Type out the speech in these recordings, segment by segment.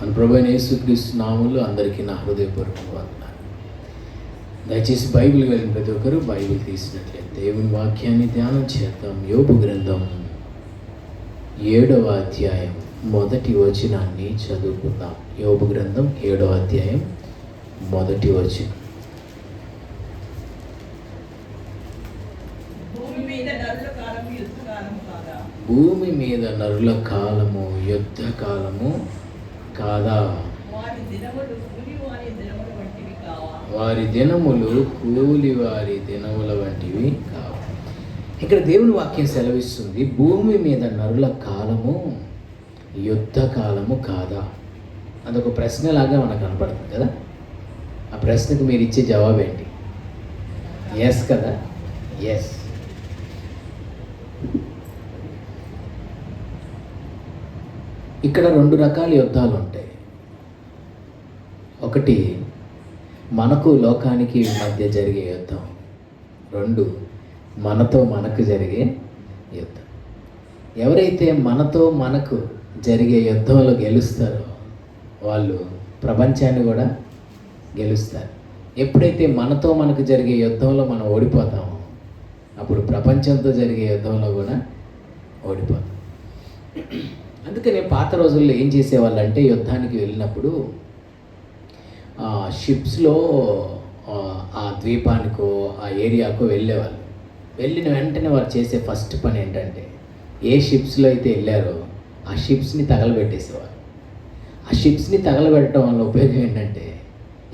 మన ప్రభువైన యేసుక్రీస్తు నామములో అందరికీ నా హృదయపూర్వక వందనాలు. దయచేసి బైబిల్ వెళ్ళిన ప్రతి ఒక్కరు బైబిల్ తీసినట్లయితే దేవుని వాక్యాన్ని ధ్యానం చేద్దాం. యోబు గ్రంథం 7వ అధ్యాయం 1వ వచనాన్ని చదువుకుందాం. యోబు గ్రంథం 7వ అధ్యాయం 1వ వచనం. భూమి మీద నరుల కాలము యుద్ధ కాలము కాదా? వారి దినములు కూలి వారి దినముల వంటివి కావు. ఇక్కడ దేవుని వాక్యం సెలవిస్తుంది, భూమి మీద నరుల కాలము యుద్ధ కాలము కాదా? అదొక ప్రశ్నలాగా మనకు కనపడుతుంది కదా. ఆ ప్రశ్నకు మీరు ఇచ్చే జవాబు ఏంటి? ఎస్ కదా? ఎస్. ఇక్కడ 2 రకాల యుద్ధాలు ఉంటాయి. ఒకటి మనకు లోకానికి మధ్య జరిగే యుద్ధం, 2 మనతో మనకు జరిగే యుద్ధం. ఎవరైతే మనతో మనకు జరిగే యుద్ధంలో గెలుస్తారో వాళ్ళు ప్రపంచాన్ని కూడా గెలుస్తారు. ఎప్పుడైతే మనతో మనకు జరిగే యుద్ధంలో మనం ఓడిపోతామో అప్పుడు ప్రపంచంతో జరిగే యుద్ధంలో కూడా ఓడిపోతాం. అందుకనే పాత రోజుల్లో ఏం చేసేవాళ్ళు అంటే, యుద్ధానికి వెళ్ళినప్పుడు షిప్స్లో ఆ ద్వీపానికో ఆ ఏరియాకో వెళ్ళేవాళ్ళు. వెళ్ళిన వెంటనే వారు చేసే ఫస్ట్ పని ఏంటంటే, ఏ షిప్స్లో అయితే వెళ్ళారో ఆ షిప్స్ని తగలబెట్టేసేవారు. ఆ షిప్స్ని తగలబెట్టడం వల్ల ఉపయోగం ఏంటంటే,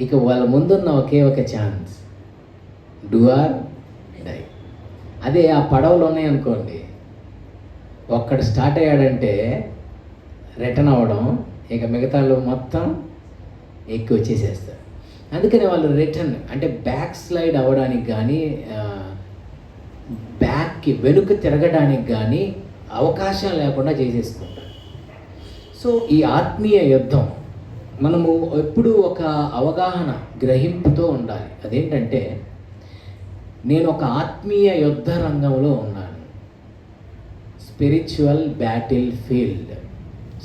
ఇక వాళ్ళ ముందున్న ఒకే ఒక ఛాన్స్, డూ ఆర్ డై. అదే ఆ పడవలు ఉన్నాయనుకోండి, ఒక్కడు స్టార్ట్ అయ్యాడంటే రిటర్న్ అవ్వడం, ఇక మిగతాలు మొత్తం ఎక్కువ వచ్చేసేస్తారు. అందుకని వాళ్ళు రిటర్న్ అంటే బ్యాక్ స్లైడ్ అవ్వడానికి కానీ వెనుక తిరగడానికి కానీ అవకాశం లేకుండా చేసేసుకుంటారు. సో ఈ ఆత్మీయ యుద్ధం మనము ఎప్పుడూ ఒక అవగాహన గ్రహింపుతో ఉండాలి. అదేంటంటే, నేను ఒక ఆత్మీయ యుద్ధ రంగంలో ఉన్నాను. Spiritual battle field,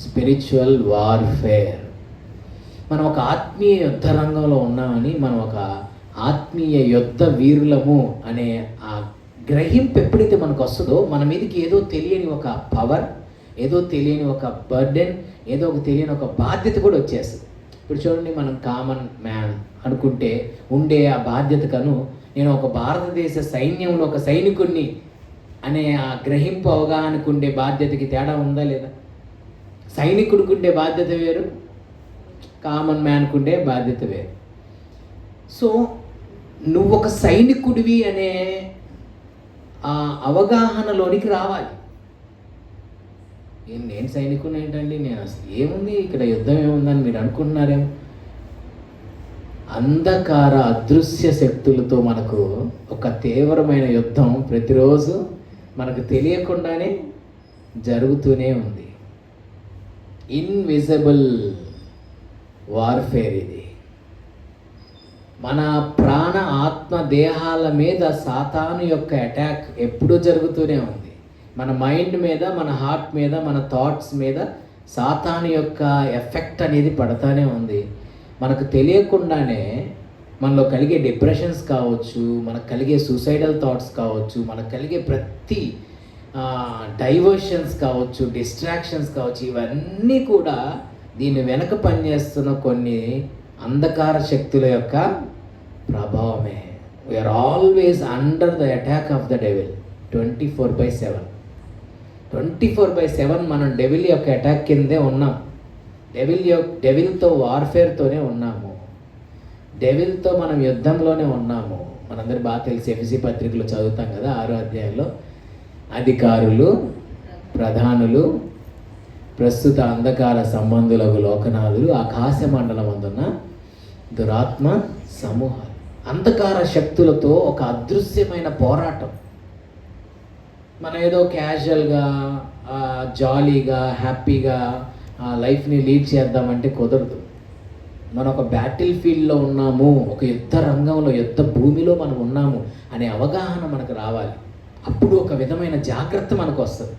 spiritual warfare. మనం ఒక ఆత్మీయ యుద్ధ రంగంలో ఉన్నామని, మనం ఒక ఆత్మీయ యుద్ధ వీరులము అనే ఆ గ్రహింపు ఎప్పుడైతే మనకు వస్తుందో, మన మీదకి ఏదో తెలియని ఒక పవర్, ఏదో తెలియని ఒక బర్డెన్, ఏదో ఒక తెలియని ఒక బాధ్యత కూడా వచ్చేస్తుంది. ఇప్పుడు చూడండి, మనం కామన్ మ్యాన్ అనుకుంటే ఉండే ఆ బాధ్యతకను, నేను ఒక భారతదేశ సైన్యంలో ఒక సైనికుడిని అనే ఆ గ్రహింపు అవగాహనకు ఉండే బాధ్యతకి తేడా ఉందా లేదా? సైనికుడికి ఉండే బాధ్యత వేరు, కామన్ మ్యాన్కు ఉండే బాధ్యత వేరు. సో నువ్వు ఒక సైనికుడివి అనే ఆ అవగాహనలోనికి రావాలి. నేను సైనికుడిని ఏంటండి, నేను అసలు ఏముంది ఇక్కడ, యుద్ధం ఏముందని మీరు అనుకుంటున్నారేమో. అంధకార అదృశ్య శక్తులతో మనకు ఒక తీవ్రమైన యుద్ధం ప్రతిరోజు మనకు తెలియకుండానే జరుగుతూనే ఉంది. ఇన్విజిబుల్ వార్ఫేర్ ఇది. మన ప్రాణ ఆత్మ దేహాల మీద సాతాను యొక్క అటాక్ ఎప్పుడూ జరుగుతూనే ఉంది. మన మైండ్ మీద, మన హార్ట్ మీద, మన థాట్స్ మీద సాతాను యొక్క ఎఫెక్ట్ అనేది పడతానే ఉంది. మనకు తెలియకుండానే మనలో కలిగే డిప్రెషన్స్ కావచ్చు, మనకు కలిగే సూసైడల్ థాట్స్ కావచ్చు, మనకు కలిగే ప్రతి డైవర్షన్స్ కావచ్చు, డిస్ట్రాక్షన్స్ కావచ్చు, ఇవన్నీ కూడా దీని వెనక పనిచేస్తున్న కొన్ని అంధకార శక్తుల యొక్క ప్రభావమే. We're always under the attack of the devil 24/7. 24/7 మనం డెవిల్ యొక్క అటాక్ కిందే ఉన్నాం. డెవిల్తో వార్ఫేర్తోనే ఉన్నాము. డెవిల్తో మనం యుద్ధంలోనే ఉన్నాము. మనందరూ బాగా తెలిసి ఎఫెసీ పత్రికలో చదువుతాం కదా, 6వ అధ్యాయంలో, అధికారులు, ప్రధానులు, ప్రస్తుత అంధకార సంబంధులకు లోకనాథులు, ఆకాశ మండలం అందున్న దురాత్మ సమూహాలు. అంధకార శక్తులతో ఒక అదృశ్యమైన పోరాటం. మనం ఏదో క్యాజువల్గా జాలీగా హ్యాపీగా లైఫ్ని లీడ్ చేద్దామంటే కుదరదు. మనం ఒక బ్యాటిల్ ఫీల్డ్లో ఉన్నాము, ఒక యుద్ధ రంగంలో, యుద్ధ భూమిలో మనం ఉన్నాము అనే అవగాహన మనకు రావాలి. అప్పుడు ఒక విధమైన జాగ్రత్త మనకు వస్తుంది.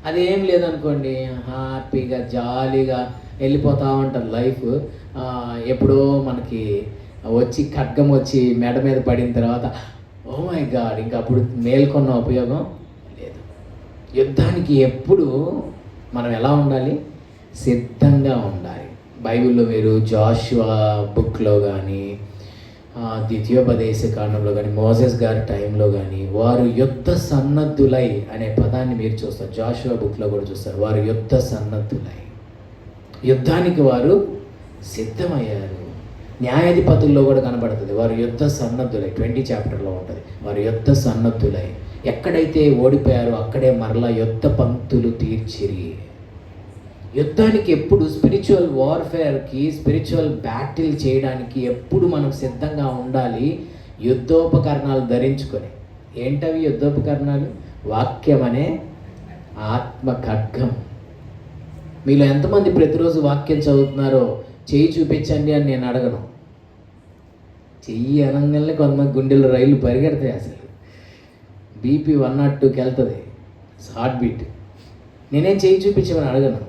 అదేం లేదనుకోండి, హ్యాపీగా జాలీగా వెళ్ళిపోతూ ఉంటుంది లైఫ్. ఎప్పుడో మనకి వచ్చి ఖడ్గం వచ్చి మెడ మీద పడిన తర్వాత ఓ మై గాడ్ ఇంకా అప్పుడు మేల్కొన్న ఉపయోగం లేదు. యుద్ధానికి ఎప్పుడు మనం ఎలా ఉండాలి? సిద్ధంగా ఉండాలి. బైబిల్లో మీరు జాషువా బుక్లో కానీ, ద్వితీయోపదేశ కాండంలో కానీ, మోసెస్ గారి టైంలో కానీ వారు యుద్ధ సన్నద్ధులై అనే పదాన్ని మీరు చూస్తారు. జాషువా బుక్లో కూడా చూస్తారు. వారు యుద్ధ సన్నద్ధులై, యుద్ధానికి వారు సిద్ధమయ్యారు. న్యాయాధిపతుల్లో కూడా కనబడుతుంది వారు యుద్ధ సన్నద్ధులై, 20 చాప్టర్లో ఉంటుంది. వారు యుద్ధ సన్నద్ధులై ఎక్కడైతే ఓడిపోయారో అక్కడే మరలా యుద్ధ పంక్తులు తీర్చిరి. యుద్ధానికి ఎప్పుడు స్పిరిచువల్ వార్ఫేర్కి, స్పిరిచువల్ బ్యాటిల్ చేయడానికి ఎప్పుడు మనం సిద్ధంగా ఉండాలి. యుద్ధోపకరణాలు ధరించుకొని. ఏంటవి యుద్ధోపకరణాలు? వాక్యం అనే ఆత్మ ఖడ్గం. మీలో ఎంతమంది ప్రతిరోజు వాక్యం చదువుతున్నారో చెయ్యి చూపించండి అని నేను అడగను. చెయ్యి అనగానే కొంతమంది గుండెల్లో రైలు పరిగెడతాయి. అసలు బీపీ 102కి వెళ్తుంది, హార్ట్ బీట్. నేనేం చెయ్యి చూపించమని అడగను.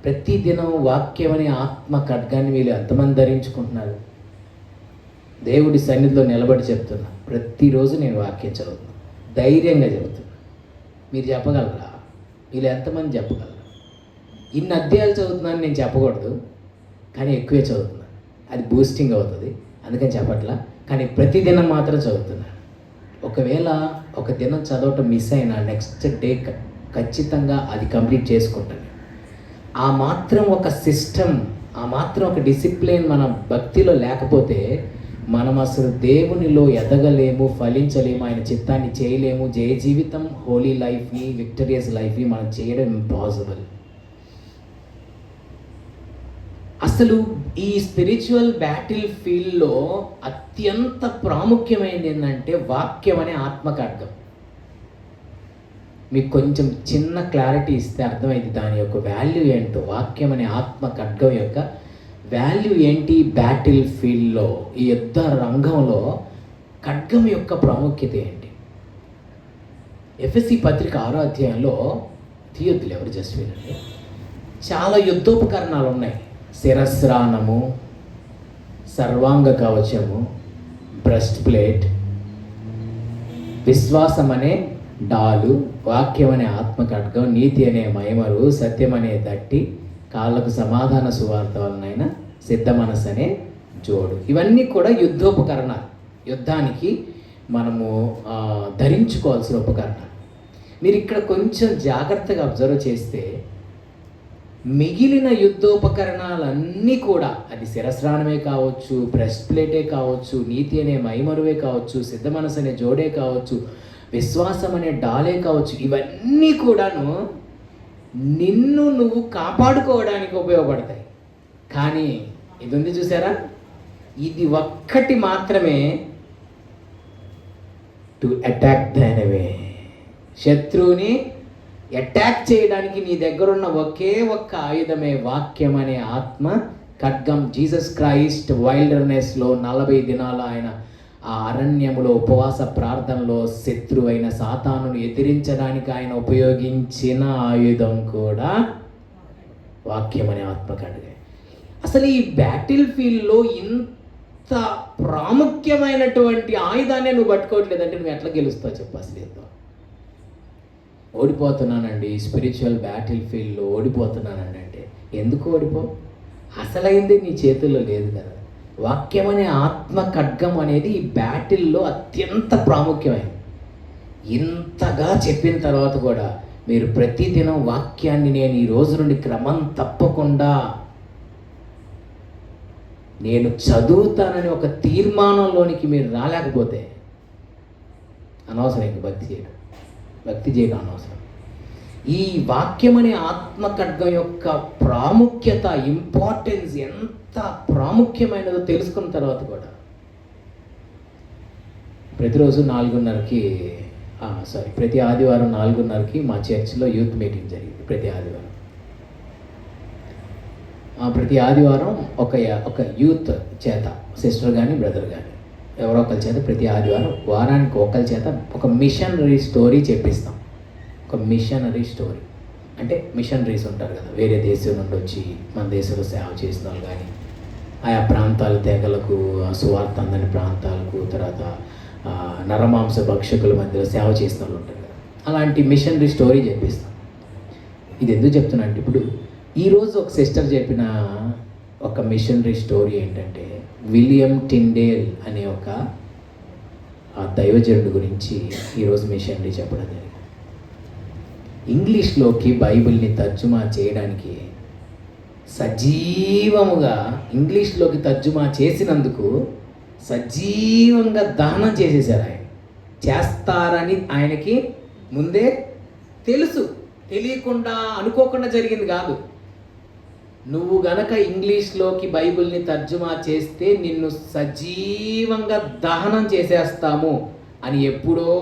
ప్రతిదినం వాక్యం అనే ఆత్మ ఖడ్గాన్ని మీరు ఎంతమంది ధరించుకుంటున్నారు? దేవుడి సన్నిధిలో నిలబడి చెప్తున్నా, ప్రతిరోజు నేను వాక్యం చదువుతున్నా, ధైర్యంగా చెబుతున్నా. మీరు చెప్పగలరా? మీరు ఎంతమంది చెప్పగలరా? ఇన్ని అధ్యాయాలు చదువుతున్నాను నేను చెప్పకూడదు, కానీ ఎక్కువే చదువుతున్నాను. అది బూస్టింగ్ అవుతుంది, అందుకని చెప్పట్లా. కానీ ప్రతిదినం మాత్రం చదువుతున్నాను. ఒకవేళ ఒక దినం చదవటం మిస్ అయినా నెక్స్ట్ డే ఖచ్చితంగా అది కంప్లీట్ చేసుకుంటాను. ఆ మాత్రం ఒక సిస్టమ్, ఆ మాత్రం ఒక డిసిప్లిన్ మన భక్తిలో లేకపోతే మనం అసలు దేవునిలో ఎదగలేము, ఫలించలేము, ఆయన చిత్తాన్ని చేయలేము. జయ జీవితం, హోలీ లైఫ్ని, విక్టరియస్ లైఫ్ని మనం చేయడం ఇంపాసిబుల్. అసలు ఈ స్పిరిచువల్ బ్యాటిల్ ఫీల్డ్లో అత్యంత ప్రాముఖ్యమైనది ఏంటంటే వాక్యం అనే ఆత్మ ఖడ్గం. మీకు కొంచెం చిన్న క్లారిటీ ఇస్తే అర్థమైంది దాని యొక్క వాల్యూ ఏంటో. వాక్యం అనే ఆత్మ ఖడ్గం యొక్క వాల్యూ ఏంటి? బ్యాటిల్ ఫీల్డ్లో, ఈ యుద్ధ రంగంలో ఖడ్గం యొక్క ప్రాముఖ్యత ఏంటి? ఎఫెసీ పత్రిక 6వ అధ్యాయంలో, తీయొద్దులు ఎవరు జస్ట్ వినండి, చాలా యుద్ధోపకరణాలు ఉన్నాయి. శిరస్రాణము, సర్వాంగ కవచము, బ్రెస్ట్ ప్లేట్, విశ్వాసం అనే డాలు, వాక్యం అనే ఆత్మ ఖడ్గం, నీతి అనే మైమరు, సత్యం అనే దట్టి, కాళ్ళకు సమాధాన సువార్త వలనైన సిద్ధ మనసు అనే జోడు. ఇవన్నీ కూడా యుద్ధోపకరణాలు, యుద్ధానికి మనము ధరించుకోవాల్సిన ఉపకరణాలు. మీరు ఇక్కడ కొంచెం జాగ్రత్తగా అబ్జర్వ్ చేస్తే మిగిలిన యుద్ధోపకరణాలన్నీ కూడా, అది శిరస్రాణమే కావచ్చు, బ్రెస్ట్ ప్లేటే కావచ్చు, నీతి అనే మైమరువే కావచ్చు, సిద్ధ మనసు అనే జోడే కావచ్చు, విశ్వాసం అనే డాలే కావచ్చు, ఇవన్నీ కూడాను నిన్ను నువ్వు కాపాడుకోవడానికి ఉపయోగపడతాయి. కానీ ఇది ఉంది చూసారా, ఇది ఒక్కటి మాత్రమే టు అటాక్ ద ఎనిమీ. శత్రువుని అటాక్ చేయడానికి నీ దగ్గర ఉన్న ఒకే ఒక్క ఆయుధమే వాక్యం అనే ఆత్మ ఖడ్గం. జీసస్ క్రైస్ట్ వైల్డర్నెస్లో 40 దినాలు ఆయన ఆ అరణ్యములో ఉపవాస ప్రార్థనలో శత్రువైన సాతానును ఎదిరించడానికి ఆయన ఉపయోగించిన ఆయుధం కూడా వాక్యం అనే ఆత్మ ఖడ్గం. అసలు ఈ బ్యాటిల్ ఫీల్డ్లో ఇంత ప్రాముఖ్యమైనటువంటి ఆయుధాన్ని నువ్వు పట్టుకోవట్లేదంటే నువ్వు ఎట్లా గెలుస్తావు చెప్పు? అసలు ఓడిపోతున్నానండి, స్పిరిచువల్ బ్యాటిల్ ఫీల్డ్లో ఓడిపోతున్నానండి అంటే ఎందుకు ఓడిపోవు? అసలైంది నీ చేతుల్లో లేదు కదా. వాక్యం అనే ఆత్మ ఖడ్గం అనేది ఈ బ్యాటిల్లో అత్యంత ప్రాముఖ్యమైనది. ఇంతగా చెప్పిన తర్వాత కూడా మీరు ప్రతిదినం వాక్యాన్ని నేను ఈ రోజు నుండి క్రమం తప్పకుండా నేను చదువుతానని ఒక తీర్మానంలోనికి మీరు రాలేకపోతే అనవసరం ఇంక భక్తి చేయడం అనవసరం. ఈ వాక్యం అనే ఆత్మ ఖడ్గం యొక్క ప్రాముఖ్యత, ఇంపార్టెన్స్ ఎంత ప్రాముఖ్యమైనదో తెలుసుకున్న తర్వాత కూడా ప్రతిరోజు 4:30కి ప్రతి ఆదివారం 4:30కి మా చర్చిలో యూత్ మీటింగ్ జరిగింది. ప్రతి ఆదివారం ఒక యూత్ చేత, సిస్టర్ కానీ బ్రదర్ కానీ ఎవరో ఒకరి చేత ప్రతి ఆదివారం వారానికి ఒకరి చేత ఒక మిషనరీ స్టోరీ చెప్పిస్తాం. ఒక మిషనరీ స్టోరీ అంటే మిషనరీస్ ఉంటారు కదా, వేరే దేశం నుండి వచ్చి మన దేశంలో సేవ చేసిన వాళ్ళు కానీ, ఆయా ప్రాంతాల తెగలకు, సువార్త అందని ప్రాంతాలకు, తర్వాత నరమాంస భక్షకుల మధ్యలో సేవ చేసిన వాళ్ళు ఉంటారు కదా, అలాంటి మిషనరీ స్టోరీ చెప్పిస్తాం. ఇది ఎందుకు చెప్తున్నా అంటే, ఇప్పుడు ఈరోజు ఒక సిస్టర్ చెప్పిన ఒక మిషనరీ స్టోరీ ఏంటంటే, విలియం టిండేల్ అనే ఒక దైవజనుడి గురించి ఈరోజు మిషనరీ చెప్పడం జరిగింది. ఇంగ్లీష్లోకి బైబిల్ని తర్జుమా చేయడానికి సజీవముగా ఇంగ్లీష్లోకి తర్జుమా చేసినందుకు సజీవంగా దహనం చేసేసారు. ఆయన చేస్తారని ఆయనకి ముందే తెలుసు, తెలియకుండా అనుకోకుండా జరిగింది కాదు. నువ్వు గనక ఇంగ్లీష్లోకి బైబిల్ని తర్జుమా చేస్తే నిన్ను సజీవంగా దహనం చేసేస్తాము అని ఎప్పుడో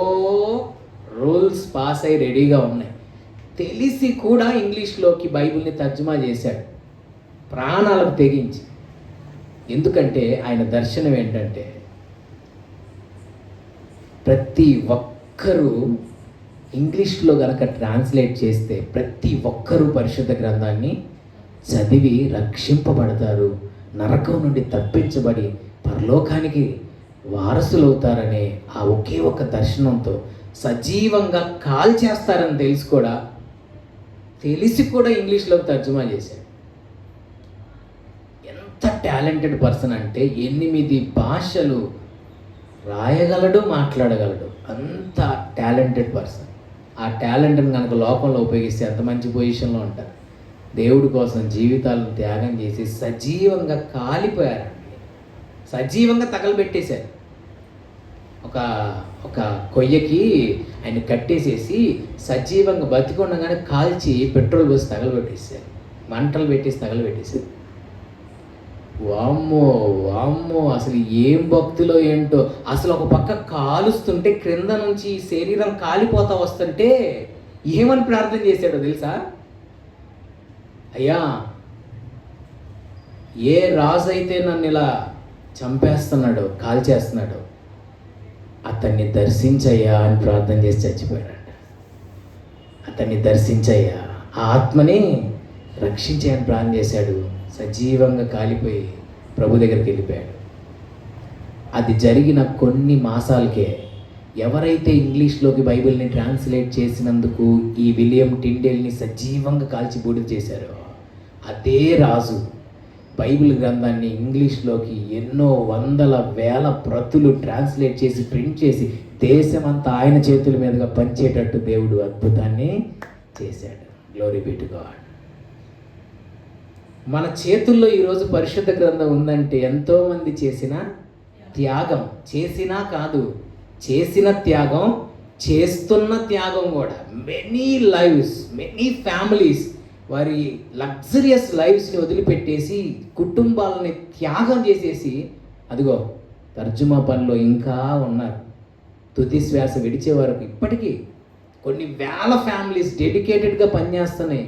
రూల్స్ పాస్ అయి రెడీగా ఉన్నాయి. తెలిసి కూడా ఇంగ్లీష్లోకి బైబిల్ని తర్జుమా చేశాడు, ప్రాణాలకు తెగించి. ఎందుకంటే ఆయన దర్శనం ఏంటంటే, ప్రతి ఒక్కరూ ఇంగ్లీష్లో కనుక ట్రాన్స్లేట్ చేస్తే ప్రతి ఒక్కరూ పరిశుద్ధ గ్రంథాన్ని చదివి రక్షింపబడతారు, నరకం నుండి తప్పించబడి పరలోకానికి వారసులవుతారనే ఆ ఒకే ఒక దర్శనంతో సజీవంగా కాల్ చేస్తారని తెలిసి కూడా ఇంగ్లీష్లోకి తర్జుమా చేశాడు. ఎంత టాలెంటెడ్ పర్సన్ అంటే 8 భాషలు రాయగలడు, మాట్లాడగలడు. అంత టాలెంటెడ్ పర్సన్. ఆ టాలెంట్ని కనుక లోకంలో ఉపయోగిస్తే అంత మంచి పొజిషన్లో ఉంటారు. దేవుడి కోసం జీవితాలను త్యాగం చేసి సజీవంగా కాలిపోయారండి, సజీవంగా తగలబెట్టేశారు. ఒక కొయ్యకి ఆయన కట్టేసేసి సజీవంగా బతికొండగానే కాల్చి పెట్రోల్ పోసి తగలబెట్టేశారు, మంటలు పెట్టేసి తగలబెట్టేశారు. వామ్మో వామ్మో, అసలు ఏం భక్తులో ఏంటో. అసలు ఒక పక్క కాలుస్తుంటే క్రింద నుంచి శరీరం కాలిపోతా వస్తుంటే ఏమని ప్రార్థన చేశాడో తెలుసా? అయ్యా, ఏ రాజు అయితే నన్ను ఇలా చంపేస్తున్నాడో, కాల్చేస్తున్నాడో అతన్ని దర్శించయ్యా అని ప్రార్థన చేసి చచ్చిపోయాడంట. అతన్ని దర్శించయ్యా, ఆ ఆత్మని రక్షించని ప్రార్థన చేశాడు. సజీవంగా కాలిపోయి ప్రభు దగ్గరికి వెళ్ళిపోయాడు. అది జరిగిన కొన్ని మాసాలకే ఎవరైతే ఇంగ్లీష్లోకి బైబిల్ని ట్రాన్స్లేట్ చేసినందుకు ఈ విలియం టిండేల్ని సజీవంగా కాల్చి బూడిద చేశారో, అదే రాజు బైబిల్ గ్రంథాన్ని ఇంగ్లీష్లోకి ఎన్నో వందల వేల ప్రతులు ట్రాన్స్లేట్ చేసి ప్రింట్ చేసి దేశమంతా ఆయన చేతుల మీదుగా పంచేటట్టు దేవుడు అద్భుతాన్ని చేశాడు. Glory be to God. మన చేతుల్లో ఈరోజు పరిశుద్ధ గ్రంథం ఉందంటే ఎంతోమంది చేసిన త్యాగం, చేసినా కాదు చేసిన త్యాగం, చేస్తున్న త్యాగం కూడా. మెనీ లైవ్స్, మెనీ ఫ్యామిలీస్ వారి లగ్జరియస్ లైఫ్స్ని వదిలిపెట్టేసి కుటుంబాలని త్యాగం చేసేసి అదిగో తర్జుమా పనిలో ఇంకా ఉన్నారు. తుది శ్వాస విడిచే వరకు ఇప్పటికీ కొన్ని వేల ఫ్యామిలీస్ డెడికేటెడ్గా పనిచేస్తున్నాయి.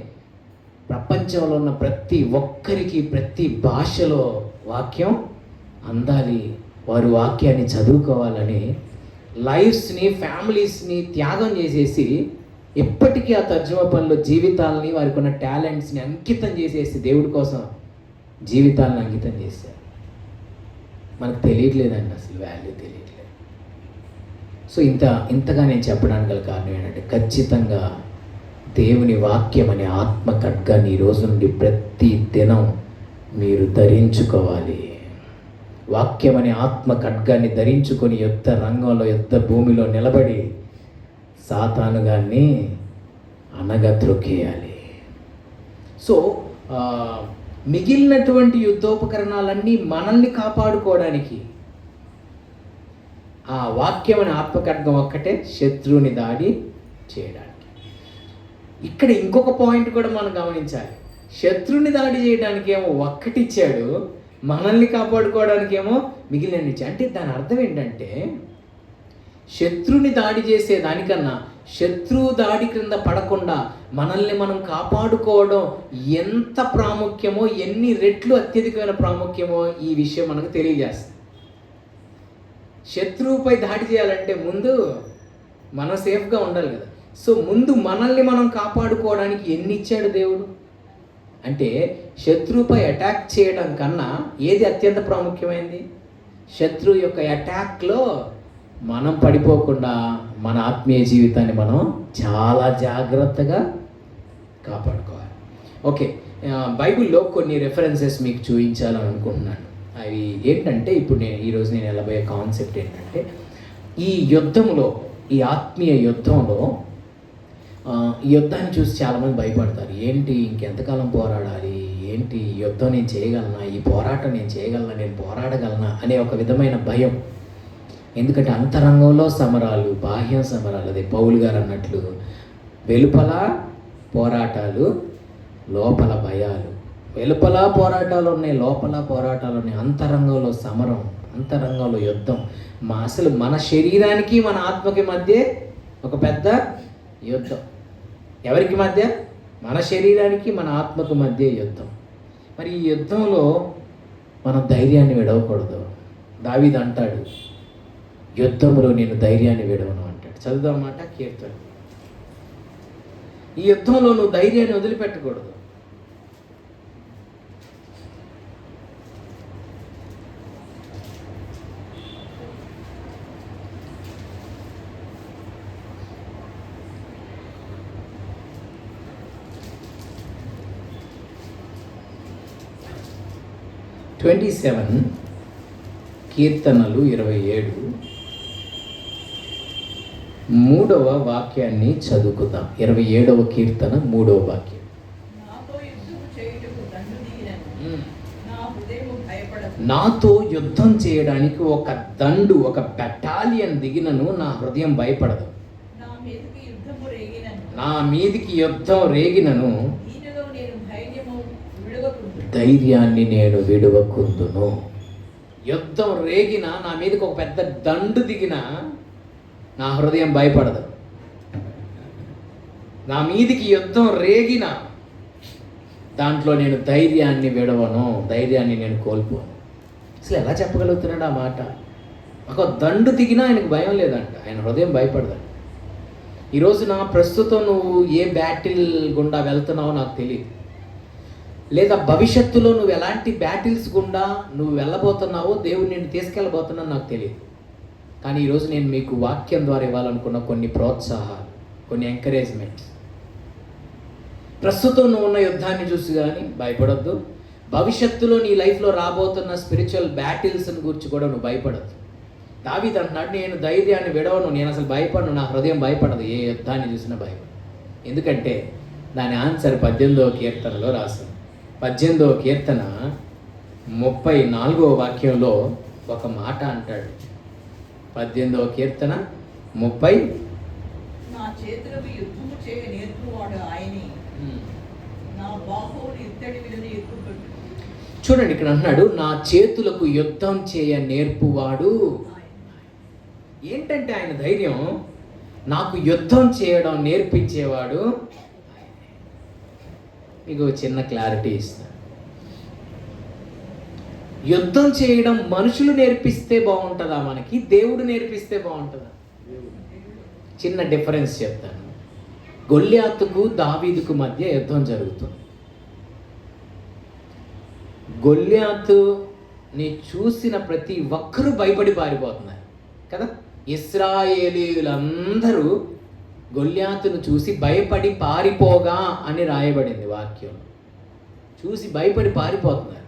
ప్రపంచంలో ఉన్న ప్రతి ఒక్కరికి ప్రతి భాషలో వాక్యం అందాలి, వారు వాక్యాన్ని చదువుకోవాలని లైఫ్స్ని, ఫ్యామిలీస్ని త్యాగం చేసేసి ఎప్పటికీ ఆ తర్జుమా పనిలో జీవితాలని, వారికి ఉన్న టాలెంట్స్ని అంకితం చేసేసి దేవుడి కోసం జీవితాలను అంకితం చేశారు. మనకు తెలియట్లేదండి, అసలు వాల్యూ తెలియట్లేదు. సో ఇంతగా నేను చెప్పడానికి గల కారణం ఏంటంటే, ఖచ్చితంగా దేవుని వాక్యం అనే ఆత్మ ఖడ్గాన్ని ఈ రోజు నుండి ప్రతి దినం మీరు ధరించుకోవాలి. వాక్యం అనే ఆత్మ ఖడ్గాన్ని ధరించుకొని యుద్ధ రంగంలో, యుద్ధ భూమిలో నిలబడి సాతానుగాన్ని అనగద్రొక్కేయాలి. సో మిగిలినటువంటి యుద్ధోపకరణాలన్నీ మనల్ని కాపాడుకోవడానికి ఆ వాక్యం అనే ఆత్మఖడ్గం ఒక్కటే శత్రువుని దాడి చేయడానికి. ఇక్కడ ఇంకొక పాయింట్ కూడా మనం గమనించాలి. శత్రువుని దాడి చేయడానికి ఏమో ఒక్కటిచ్చాడు, మనల్ని కాపాడుకోవడానికి ఏమో మిగిలిన ఇచ్చాడు. అంటే దాని అర్థం ఏంటంటే, శత్రువుని దాడి చేసే దానికన్నా శత్రువు దాడి క్రింద పడకుండా మనల్ని మనం కాపాడుకోవడం ఎంత ప్రాముఖ్యమో, ఎన్ని రెట్లు అత్యధికమైన ప్రాముఖ్యమో ఈ విషయం మనకు తెలియజేస్తుంది. శత్రువుపై దాడి చేయాలంటే ముందు మనం సేఫ్గా ఉండాలి కదా. సో ముందు మనల్ని మనం కాపాడుకోవడానికి ఎన్ని ఇచ్చాడు దేవుడు అంటే, శత్రువుపై అటాక్ చేయడం కన్నా ఏది అత్యంత ప్రాముఖ్యమైనది? శత్రువు యొక్క అటాక్లో మనం పడిపోకుండా మన ఆత్మీయ జీవితాన్ని మనం చాలా జాగ్రత్తగా కాపాడుకోవాలి. ఓకే, బైబిల్లో కొన్ని రెఫరెన్సెస్ మీకు చూపించాలని అనుకుంటున్నాను. అవి ఏంటంటే, ఇప్పుడు ఈరోజు నేను వెళ్ళబోయే కాన్సెప్ట్ ఏంటంటే, ఈ యుద్ధంలో, ఈ ఆత్మీయ యుద్ధంలో, ఈ యుద్ధాన్ని చూసి చాలామంది భయపడతారు. ఏంటి ఇంకెంతకాలం పోరాడాలి, ఏంటి ఈ యుద్ధం నేను చేయగలనా, ఈ పోరాటం నేను చేయగలనా, నేను పోరాడగలనా అనే ఒక విధమైన భయం. ఎందుకంటే అంతరంగంలో సమరాలు, బాహ్య సమరాలు, అదే పౌలు గారు అన్నట్లు వెలుపల పోరాటాలు, లోపల భయాలు. వెలుపల పోరాటాలు ఉన్నాయి, లోపల పోరాటాలు ఉన్నాయి. అంతరంగంలో సమరం, అంతరంగంలో యుద్ధం. అసలు మన శరీరానికి మన ఆత్మకి మధ్య ఒక పెద్ద యుద్ధం. ఎవరికి మధ్య? మన శరీరానికి మన ఆత్మకు మధ్య యుద్ధం. మరి ఈ యుద్ధంలో మనం ధైర్యాన్ని విడవకూడదు. దావీదు అంటాడు, యుద్ధంలో నేను ధైర్యాన్ని విడవను అంటాడు. చదువుదామన్నమాట కీర్తన. ఈ యుద్ధంలో నువ్వు ధైర్యాన్ని వదిలిపెట్టకూడదు. కీర్తనలు 27 3వ వాక్యాన్ని చదువుకుందాం. 27వ కీర్తన 3వ వాక్యం. నాతో యుద్ధం చేయడానికి ఒక దండు, ఒక బెటాలియన్ దిగినను నా హృదయం భయపడదు. నా మీదికి యుద్ధం రేగినను ధైర్యాన్ని నేను విడువకుందును. యుద్ధం రేగిన, నా మీదకి ఒక పెద్ద దండు దిగిన నా హృదయం భయపడదు. నా మీదికి యుద్ధం రేగిన దాంట్లో నేను ధైర్యాన్ని విడవను, ధైర్యాన్ని నేను కోల్పోను. అసలు ఎలా చెప్పగలుగుతున్నాడు ఆ మాట? ఒక దండు దిగినా ఆయనకు భయం లేదంట, ఆయన హృదయం భయపడదంట. ఈరోజు నా ప్రస్తుతం నువ్వు ఏ బ్యాటిల్ గుండా వెళ్తున్నావో నాకు తెలియదు, లేదా భవిష్యత్తులో నువ్వు ఎలాంటి బ్యాటిల్స్ గుండా నువ్వు వెళ్ళబోతున్నావో, దేవుడు నిన్ను తీసుకెళ్ళబోతున్నావు నాకు తెలియదు. కానీ ఈరోజు నేను మీకు వాక్యం ద్వారా ఇవ్వాలనుకున్న కొన్ని ప్రోత్సాహాలు, కొన్ని ఎంకరేజ్మెంట్స్. ప్రస్తుతం నువ్వు ఉన్న యుద్ధాన్ని చూసి కానీ భయపడొద్దు. భవిష్యత్తులో నీ లైఫ్లో రాబోతున్న స్పిరిచువల్ బ్యాటిల్స్ని గురించి కూడా నువ్వు భయపడద్దు. దావీదు అంటున్నాడు, నేను ధైర్యాన్ని విడవను, నేను అసలు భయపడను, నా హృదయం భయపడదు, ఏ యుద్ధాన్ని చూసినా భయపడదు. ఎందుకంటే దాని ఆన్సర్ 18వ కీర్తనలో రాశాను. 18వ కీర్తన 34వ వాక్యంలో ఒక మాట అంటాడు. 18వ కీర్తన 30. నా చేతులకు యుద్ధము చేయ నేర్పువాడు ఆయనే, నా బాహువులు ఇత్తడి విలువను ఎక్కుపెట్టు. చూడండి, ఇక్కడ అన్నాడు, నా చేతులకు యుద్ధం చేయ నేర్పువాడు. ఏంటంటే ఆయన ధైర్యం, నాకు యుద్ధం చేయడం నేర్పించేవాడు. మీకు చిన్న క్లారిటీ ఇస్తాను. యుద్ధం చేయడం మనుషులు నేర్పిస్తే బాగుంటుందా, మనకి దేవుడు నేర్పిస్తే బాగుంటుందా? చిన్న డిఫరెన్స్ చెప్తాను. గొల్యాతుకు దావీదుకు మధ్య యుద్ధం జరుగుతుంది. గొల్యాతుని చూసిన ప్రతి ఒక్కరూ భయపడి పారిపోతున్నారు కదా. ఇశ్రాయేలీయులందరూ గొల్యాతును చూసి భయపడి పారిపోగా అని రాయబడింది వాక్యం. చూసి భయపడి పారిపోతున్నారు.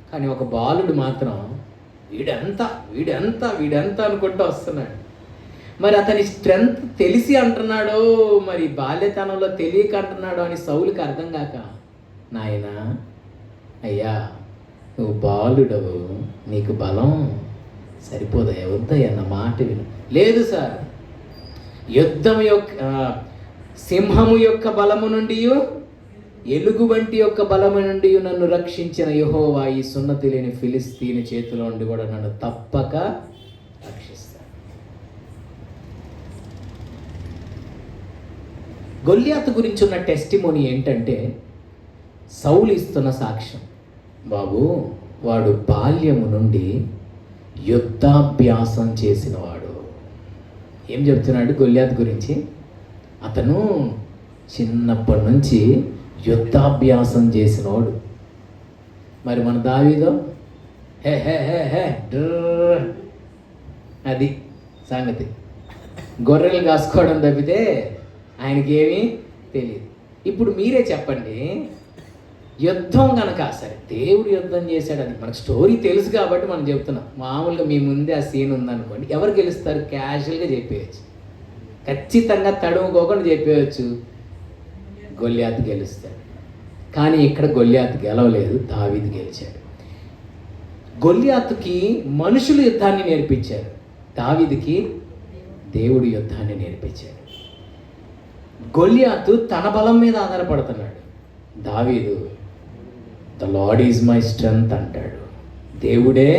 కానీ ఒక బాలుడు మాత్రం వీడెంత అనుకుంటూ వస్తున్నాడు. మరి అతని స్ట్రెంగ్త్ తెలిసి అంటున్నాడో, మరి బాల్యతనంలో తెలియక అంటున్నాడో అని సౌలుకి అర్థం కాక, నాయనా అయ్యా నువ్వు బాలుడవు, నీకు బలం సరిపోదయ్యా, వద్దయ్యా నా మాట విను. లేదు సార్, యుద్ధం యొక్క సింహము యొక్క బలము నుండి, ఎలుగు వంటి యొక్క బలము నుండి నన్ను రక్షించిన యెహోవా ఈ సున్నతి లేని ఫిలిస్తీని చేతిలో నుండి కూడా నన్ను తప్పక రక్షిస్తాడు. గొల్యాతు గురించి ఉన్న టెస్టిమోనీ ఏంటంటే, సౌలు ఇస్తున్న సాక్ష్యం. బాబు, వాడు బాల్యము నుండి యుద్ధాభ్యాసం చేసినవాడు. ఏం చెప్తున్నాడు గొల్యాతు గురించి? అతను చిన్నప్పటి నుంచి యుద్ధాభ్యాసం చేసినవాడు. మరి మన దావీదో హే హే హే హే డ్రర్, అది సంగతి. గొర్రెలు కాసుకోవడం తప్పితే ఆయనకేమీ తెలియదు. ఇప్పుడు మీరే చెప్పండి, యుద్ధం కనుక సరే దేవుడు యుద్ధం చేశాడు, అది మనకు స్టోరీ తెలుసు కాబట్టి మనం చెప్తున్నాం. మామూలుగా మీ ముందే ఆ సీన్ ఉందనుకోండి, ఎవరు గెలుస్తారు? క్యాజువల్గా చెప్పేయచ్చు, ఖచ్చితంగా తడుముకోకుండా చెప్పేయచ్చు, గొల్యాతు గెలుస్తాడు. కానీ ఇక్కడ గొల్యాతు గెలవలేదు, దావీదు గెలిచాడు. గొల్యాతుకి మనుషులు యుద్ధాన్ని నేర్పించారు, దావీదుకి దేవుడు యుద్ధాన్ని నేర్పించాడు. గొల్యాతు తన బలం మీద ఆధారపడుతున్నాడు, దావీదు the lord is my strength అంటాడు, దేవుడే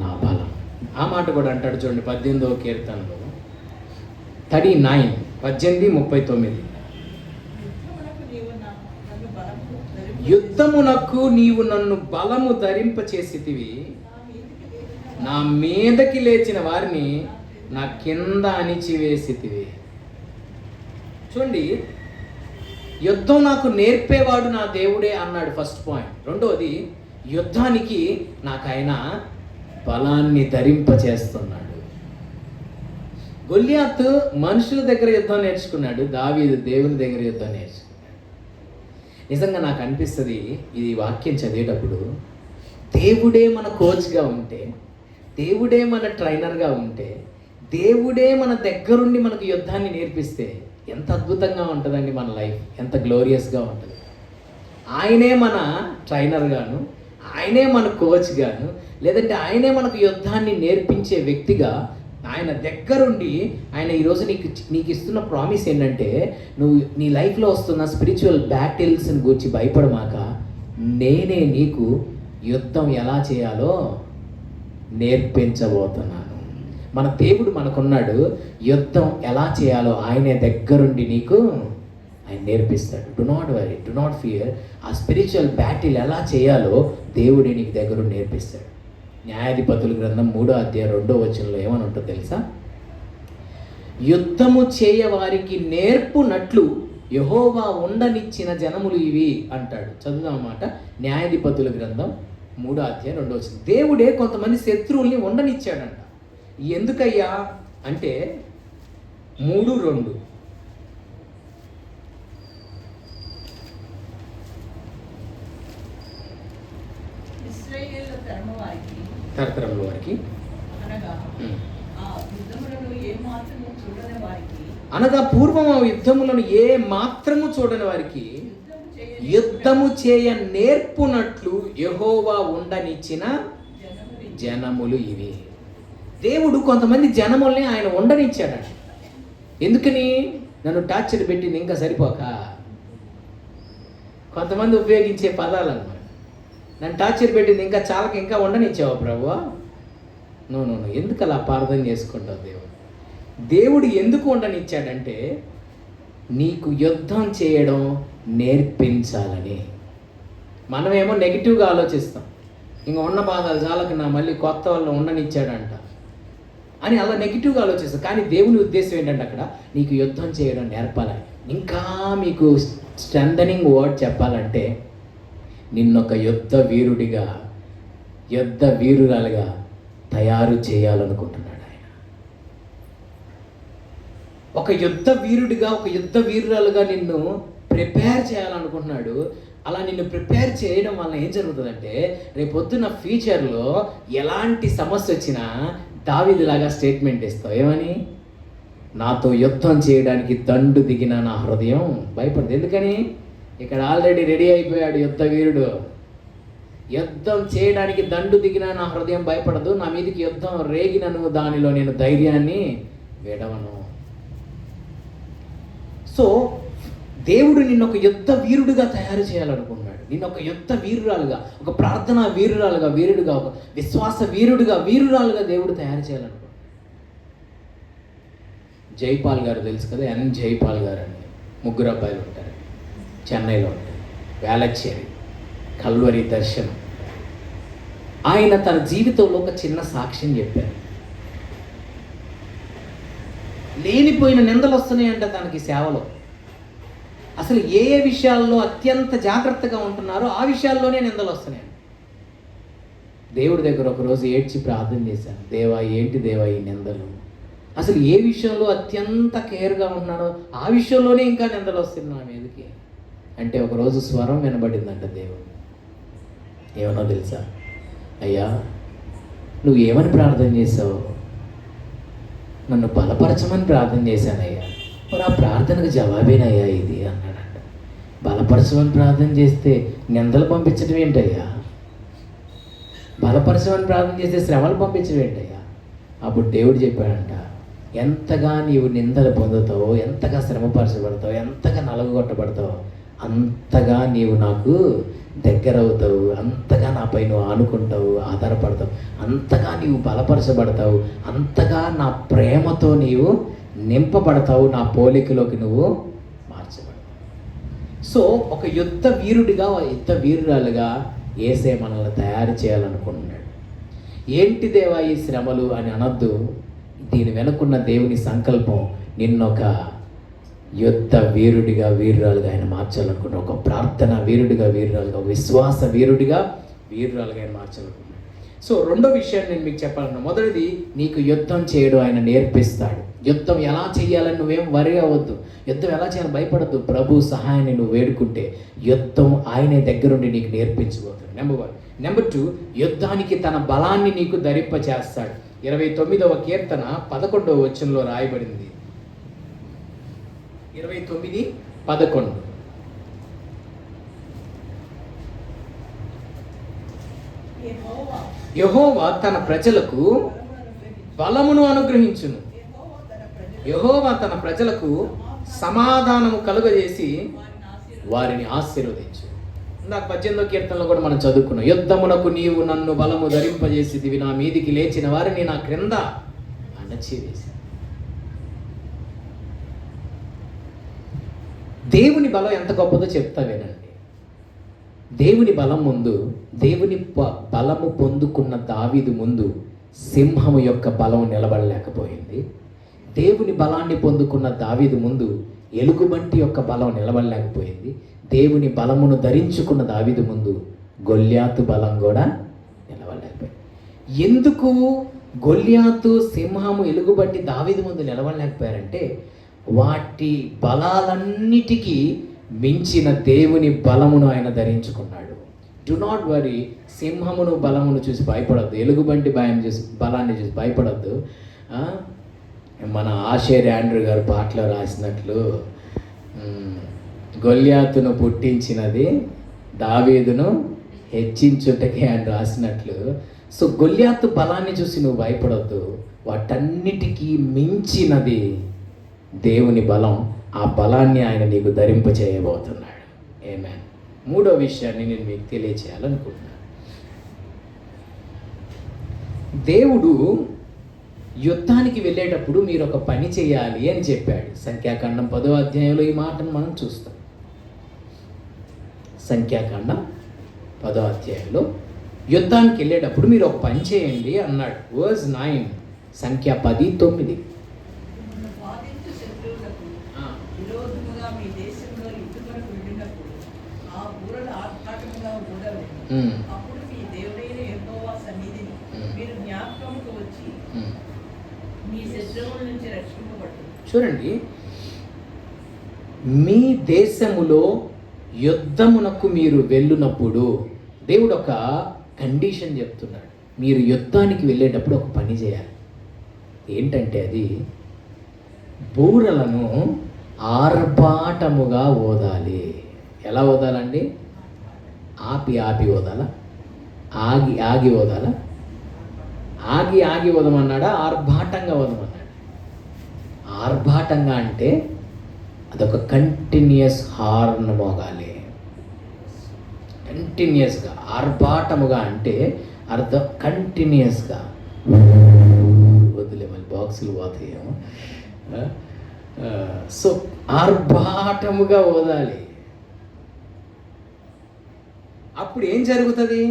నా బలం. ఆ మాట కూడా అంటాడు చూడండి 18వ కీర్తనలో 39, 18:39. యుద్ధమునకు నీవు నన్ను బలము ధరింపచేసితివి, నా మీదకి లేచిన వారిని నా కింద అణిచివేసితివి. చూడండి, యుద్ధం నాకు నేర్పేవాడు నా దేవుడే అన్నాడు, ఫస్ట్ పాయింట్. రెండోది, యుద్ధానికి నాకు ఆయన బలాన్ని ధరింపచేస్తున్నాడు. గొల్యాతు మనుషుల దగ్గర యుద్ధం నేర్చుకున్నాడు, దావీదు దేవుని దగ్గర యుద్ధం నేర్చుకున్నాడు. నిజంగా నాకు అనిపిస్తుంది ఇది వాక్యం చదివేటప్పుడు, దేవుడే మన కోచ్గా ఉంటే, దేవుడే మన ట్రైనర్గా ఉంటే, దేవుడే మన దగ్గరుండి మనకు యుద్ధాన్ని నేర్పిస్తే ఎంత అద్భుతంగా ఉంటుందండి మన లైఫ్, ఎంత గ్లోరియస్గా ఉంటుంది. ఆయనే మన ట్రైనర్గాను, ఆయనే మన కోచ్గాను, లేదంటే ఆయనే మనకు యుద్ధాన్ని నేర్పించే వ్యక్తిగా ఆయన దగ్గరుండి ఆయన ఈరోజు నీకు ఇస్తున్న ప్రామిస్ ఏంటంటే, నువ్వు నీ లైఫ్లో వస్తున్న స్పిరిచువల్ బ్యాటిల్స్ని గురించి భయపడమాక, నేనే నీకు యుద్ధం ఎలా చేయాలో నేర్పించబోతున్నాను. మన దేవుడు మనకున్నాడు, యుద్ధం ఎలా చేయాలో ఆయనే దగ్గరుండి నీకు ఆయన నేర్పిస్తాడు. Do not worry, do not fear. ఆ స్పిరిచువల్ బ్యాటిల్ ఎలా చేయాలో దేవుడే నీకు దగ్గరుండి నేర్పిస్తాడు. న్యాయాధిపతుల గ్రంథం 3వ అధ్యాయం 2వ వచనంలో ఏమని ఉంటుందో తెలుసా? యుద్ధము చేయవారికి నేర్పునట్లు యెహోవా ఉండనిచ్చిన జనములు ఇవి అంటాడు. చదువుదాం అన్నమాట. న్యాయాధిపతుల గ్రంథం 3వ అధ్యాయం 2వ వచనం. దేవుడే కొంతమంది శత్రువుల్ని ఉండనిచ్చాడంట. ఎందుకయ్యా అంటే 3:2 తరతరముల వారికి అనగా పూర్వం ఆ యుద్ధములను ఏ మాత్రము చూడని వారికి యుద్ధము చేయ నేర్పునట్లు యెహోవా ఉండనిచ్చిన జనములు ఇవి. దేవుడు కొంతమంది జనముల్ని ఆయన ఉండనిచ్చాడు. ఎందుకని? నన్ను టార్చర్ పెట్టింది ఇంకా సరిపోక. కొంతమంది ఉపయోగించే పదాలు అన్నమాట. నన్ను టార్చర్ పెట్టింది ఇంకా చాలక ఇంకా ఉండనిచ్చావా ప్రభువా? నో, ఎందుకు అలా అపార్థం చేసుకుంటావు? దేవుడు ఎందుకు ఉండనిచ్చాడంటే నీకు యుద్ధం చేయడం నేర్పించాలని. మనమేమో నెగిటివ్గా ఆలోచిస్తాం, ఇంకా ఉన్న బాధలు చాలక నా మళ్ళీ కొత్త వాళ్ళు ఉండనిచ్చాడంట అని అలా నెగిటివ్గా ఆలోచిస్తాం. కానీ దేవుని ఉద్దేశం ఏంటంటే అక్కడ నీకు యుద్ధం చేయడం నేర్పాలని. ఇంకా మీకు స్ట్రెంథనింగ్ వర్డ్ చెప్పాలంటే నిన్నొక యుద్ధ వీరుడిగా, యుద్ధ వీరురాలుగా తయారు చేయాలనుకుంటున్నాడు ఆయన. ఒక యుద్ధ వీరుడిగా, ఒక యుద్ధ వీరురాలుగా నిన్ను ప్రిపేర్ చేయాలనుకుంటున్నాడు. అలా నిన్ను ప్రిపేర్ చేయడం వల్ల ఏం జరుగుతుందంటే రేపొద్దున ఫ్యూచర్లో ఎలాంటి సమస్య వచ్చినా దావీదులాగా స్టేట్మెంట్ ఇస్తావు. ఏమని? నాతో యుద్ధం చేయడానికి దండు దిగిన నా హృదయం భయపడదు. ఎందుకని? ఇక్కడ ఆల్రెడీ రెడీ అయిపోయాడు యుద్ధ వీరుడు. యుద్ధం చేయడానికి దండు దిగిన నా హృదయం భయపడదు, నా మీదకి యుద్ధం రేగినను దానిలో నేను ధైర్యాన్ని విడవను. సో దేవుడు నిన్ను ఒక యుద్ధ వీరుడుగా తయారు చేయాలనుకున్నాడు. నిన్ను ఒక యుద్ధ వీరురాలుగా, ఒక ప్రార్థనా వీరురాలుగా, వీరుడుగా, ఒక విశ్వాస వీరుడుగా, వీరురాలుగా దేవుడు తయారు చేయాలనుకున్నాడు. జైపాల్ గారు తెలుసు కదా, ఎన్ జైపాల్ గారు అని 3 అబ్బాయిలు ఉంటారు, చెన్నైలో ఉంటారు. వేలచ్చేరి, కల్వరి దర్శనం. ఆయన తన జీవితంలో ఒక చిన్న సాక్ష్యం చెప్పారు. లేనిపోయిన నిందలు వస్తున్నాయంట తనకి సేవలో. అసలు ఏ ఏ విషయాల్లో అత్యంత జాగ్రత్తగా ఉంటున్నారో ఆ విషయాల్లోనే నిందలు వస్తున్నాయి. దేవుడి దగ్గర ఒకరోజు ఏడ్చి ప్రార్థన చేశాను, దేవా ఏంటి దేవా ఈ నిందలు, అసలు ఏ విషయంలో అత్యంత కేర్గా ఉన్నానో ఆ విషయంలోనే ఇంకా నిందలు వస్తున్నాయి నా మీదకి అంటే ఒకరోజు స్వరం వినబడిందంట దేవుడు. ఏమన్నా తెలుసా? అయ్యా నువ్వు ఏమని ప్రార్థన చేసావు? నన్ను బలపరచమని ప్రార్థన చేశానయ్యా. మరి ఆ ప్రార్థనకు జవాబేనయ్యా ఇది అన్నాడంట. బలపరచమని ప్రార్థన చేస్తే నిందలు పంపించడం ఏంటయ్యా? బలపరచమని ప్రార్థన చేస్తే శ్రమలు పంపించడం ఏంటయ్యా? అప్పుడు దేవుడు చెప్పాడంట, ఎంతగా నీవు నిందలు పొందుతావో, ఎంతగా శ్రమపరచబడతావు, ఎంతగా నలగొట్టబడతావు, అంతగా నీవు నాకు దగ్గర అవుతావు, అంతగా నాపై నువ్వు ఆనుకుంటావు, ఆధారపడతావు, అంతగా నీవు బలపరచబడతావు, అంతగా నా ప్రేమతో నీవు నింపబడతావు, నా పోలికలోకి నువ్వు మార్చబడతావు. సో ఒక యుద్ధ వీరుడిగా, యుద్ధ వీరురాలుగా యేసే మనల్ని తయారు చేయాలనుకుంటున్నాడు. ఏంటి దేవా ఈ శ్రమలు అని అనొద్దు. దీని వెనుకున్న దేవుని సంకల్పం నిన్నొక యుద్ధ వీరుడిగా, వీరురాలుగా ఆయన మార్చాలనుకున్నాడు. ఒక ప్రార్థన వీరుడిగా, వీరురాలుగా, ఒక విశ్వాస వీరుడిగా, వీరురాలుగా ఆయన మార్చాలనుకున్నాడు. సో రెండో విషయాన్ని నేను మీకు చెప్పాలన్నా, మొదటిది నీకు యుద్ధం చేయడం ఆయన నేర్పిస్తాడు. యుద్ధం ఎలా చేయాలని నువ్వేం వరి అవ్వద్దు, యుద్ధం ఎలా చేయాలని భయపడద్దు. ప్రభు సహాయాన్ని నువ్వు వేడుకుంటే యుద్ధం ఆయనే దగ్గరుండి నీకు నేర్పించబోతాడు. నెంబర్ 1. నెంబర్ 2, యుద్ధానికి తన బలాన్ని నీకు ధరింప చేస్తాడు. 29వ కీర్తన 11వ వచనంలో రాయబడింది. 29:11. యెహోవా తన ప్రజలకు బలమును అనుగ్రహించును. యెహోవా తన ప్రజలకు సమాధానము కలుగజేసి వారిని ఆశీర్వదించు. ఇందాక 18వ కీర్తనలో కూడా మనం చదువుకున్నాం, యుద్ధమునకు నీవు నన్ను బలము ధరింపజేసిదివి, నా మీదికి లేచిన వారిని నా క్రింద అణచివేసి. దేవుని బలం ఎంత గొప్పదో చెప్తా వినండి. దేవుని బలం ముందు, దేవుని బలము పొందుకున్న దావీదు ముందు సింహము యొక్క బలం నిలబడలేకపోయింది. దేవుని బలాన్ని పొందుకున్న దావీదు ముందు ఎలుగుబంటి యొక్క బలం నిలబడలేకపోయింది. దేవుని బలమును ధరించుకున్న దావీదు ముందు గొల్యాతు బలం కూడా నిలబడలేకపోయింది. ఎందుకు గొల్యాతు, సింహము, ఎలుగుబంటి దావీదు ముందు నిలబడలేకపోయారంటే వాటి బలాలన్నిటికీ మించిన దేవుని బలమును ఆయన ధరించుకున్నాడు. Do not worry. సింహమును బలమును చూసి భయపడద్దు, ఎలుగుబంటి బలాన్ని చూసి భయపడద్దు. మన ఆషేర్ ఆండ్రూ గారు పాటలో రాసినట్లు, గొల్యాతును పుట్టించినది దావీదును హెచ్చించుటకే అని రాసినట్లు. సో గొల్యాతు బలాన్ని చూసి నువ్వు భయపడొద్దు, వాటన్నిటికీ మించినది దేవుని బలం. ఆ బలాన్ని ఆయన నీకు ధరింప చేయబోతున్నాడు. ఆమేన్. మూడో విషయాన్ని నేను మీకు తెలియచేయాలనుకుంటున్నాను. దేవుడు యుద్ధానికి వెళ్ళేటప్పుడు మీరు ఒక పని చేయాలి అని చెప్పాడు. సంఖ్యాకాండం 10వ అధ్యాయంలో ఈ మాటను మనం చూస్తాం. సంఖ్యాకాండం 10వ అధ్యాయంలో యుద్ధానికి వెళ్ళేటప్పుడు మీరు ఒక పని చేయండి అన్నాడు. వర్స్ 9, సంఖ్య 10:9. అప్పుడు మీ దేవుడైన యెహోవా సన్నిధిని మీరు జ్ఞాపకముకు వచ్చి మీ శత్రువుల నుంచి రక్షింపబడు. చూడండి, మీ దేశములో యుద్ధమునకు మీరు వెళ్ళినప్పుడు దేవుడు ఒక కండిషన్ చెప్తున్నాడు. మీరు యుద్ధానికి వెళ్ళేటప్పుడు ఒక పని చేయాలి. ఏంటంటే అది బూరలను ఆర్భాటముగా ఓదాలి. ఎలా ఓదాలండి? ఆపి ఓదాలా? ఆగి ఓదాలా? ఆగి ఓదమన్నాడా? ఆర్భాటంగా ఓదమన్నాడు. ఆర్భాటంగా అంటే అదొక కంటిన్యూస్ హార్న్ మోగాలి, కంటిన్యూస్గా. ఆర్భాటముగా అంటే అర్థం కంటిన్యూస్గా. వద్దులే, మళ్ళీ బాక్సులు పోతాయేమో. సో ఆర్భాటముగా ఓదాలి. అప్పుడు ఏం జరుగుతుంది?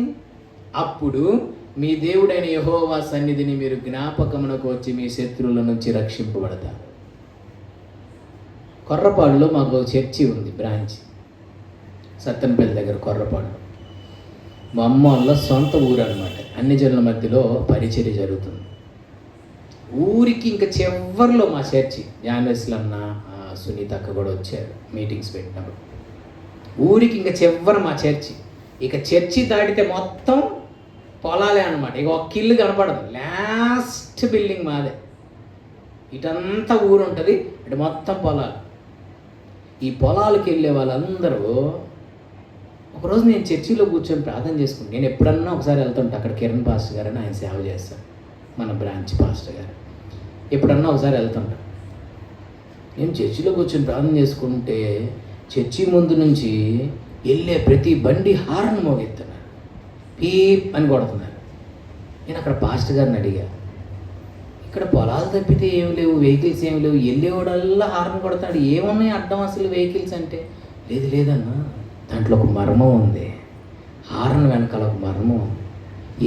అప్పుడు మీ దేవుడైన యెహోవా సన్నిధిని మీరు జ్ఞాపకమునకు వచ్చి మీ శత్రువుల నుంచి రక్షింపబడతారు. కొర్రపాడులో మాకు ఒక చర్చి ఉంది, బ్రాంచ్ సత్తెనపల్లి దగ్గర కొర్రపాడులో. మా అమ్మ వాళ్ళ సొంత ఊరు అనమాట. అన్ని జనుల మధ్యలో పరిచర్య జరుగుతుంది. ఊరికి ఇంకా చివరిలో మా చర్చి. జాన్వేస్లన్న సునీత అక్క కూడా వచ్చారు మీటింగ్స్ పెట్టినప్పుడు. ఊరికి ఇంకా చివరి మా చర్చి. ఇక చర్చి దాటితే మొత్తం పొలాలే అనమాట. ఇక ఒక ఇల్లు కనపడదు, లాస్ట్ బిల్డింగ్ మాదే. ఇటంతా ఊరు ఉంటుంది, ఇటు మొత్తం పొలాలు. ఈ పొలాలకు వెళ్ళే వాళ్ళందరూ, ఒకరోజు నేను చర్చిలో కూర్చొని ప్రార్థన చేసుకుంటాను. నేను ఎప్పుడన్నా ఒకసారి వెళ్తుంటా, అక్కడ కిరణ్ పాస్టర్ గారు అని ఆయన సేవ చేస్తాను, మన బ్రాంచ్ పాస్టర్ గారు. ఎప్పుడన్నా ఒకసారి వెళ్తుంటా. నేను చర్చిలో కూర్చొని ప్రార్థన చేసుకుంటే చర్చి ముందు నుంచి వెళ్ళే ప్రతి బండి హారన్ మోగెత్తున్నారు, పీప్ అని కొడుతున్నారు. నేను అక్కడ పాస్టర్ గారిని అడిగా, ఇక్కడ పొలాలు తప్పితే ఏం లేవు, వెహికల్స్ ఏమి లేవు, వెళ్ళేవాడల్లా హారన్ కొడతాడు, ఏమున్నాయి అడ్డం అసలు వెహికల్స్ అంటే? లేదన్నా, దాంట్లో ఒక మర్మం ఉంది. హారన్ వెనకాల ఒక మర్మం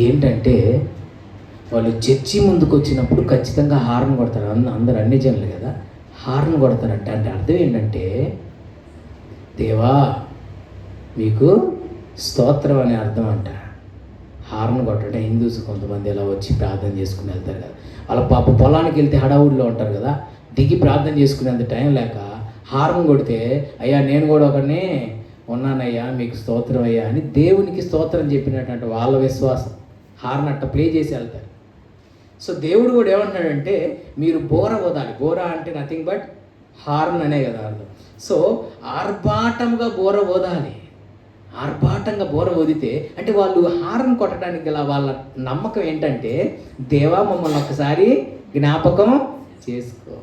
ఏంటంటే, వాళ్ళు చర్చి ముందుకు వచ్చినప్పుడు ఖచ్చితంగా హారన్ కొడతారు. అందరు అన్ని జనులు కదా, హారన్ కొడతారంట. అంటే అర్థం ఏంటంటే, దేవా మీకు స్తోత్రం అనే అర్థం అంట. హారన్ కొట్టడం హిందూస్ కొంతమంది ఇలా వచ్చి ప్రార్థన చేసుకుని వెళ్తారు కదా, వాళ్ళ పాప పొలానికి వెళ్తే హడావుడిలో ఉంటారు కదా, దిగి ప్రార్థన చేసుకునేంత టైం లేక హారన్ కొడితే, అయ్యా నేను కూడా ఒకరిని ఉన్నానయ్యా మీకు స్తోత్రం అయ్యా అని దేవునికి స్తోత్రం చెప్పినట్టు వాళ్ళ విశ్వాసం. హారన్ అట్ట ప్లే చేసి వెళ్తారు. సో దేవుడు కూడా ఏమంటున్నాడంటే, మీరు బోర వదాలి. బోర అంటే నథింగ్ బట్ హార్న్ అనే కదా అర్థం. సో ఆర్భాటంగా బోర వదాలి. ఆర్భాటంగా బోర వదితే అంటే వాళ్ళు హారన్ కొట్టడానికి గల వాళ్ళ నమ్మకం ఏంటంటే, దేవా మమ్మల్ని ఒకసారి జ్ఞాపకం చేసుకో.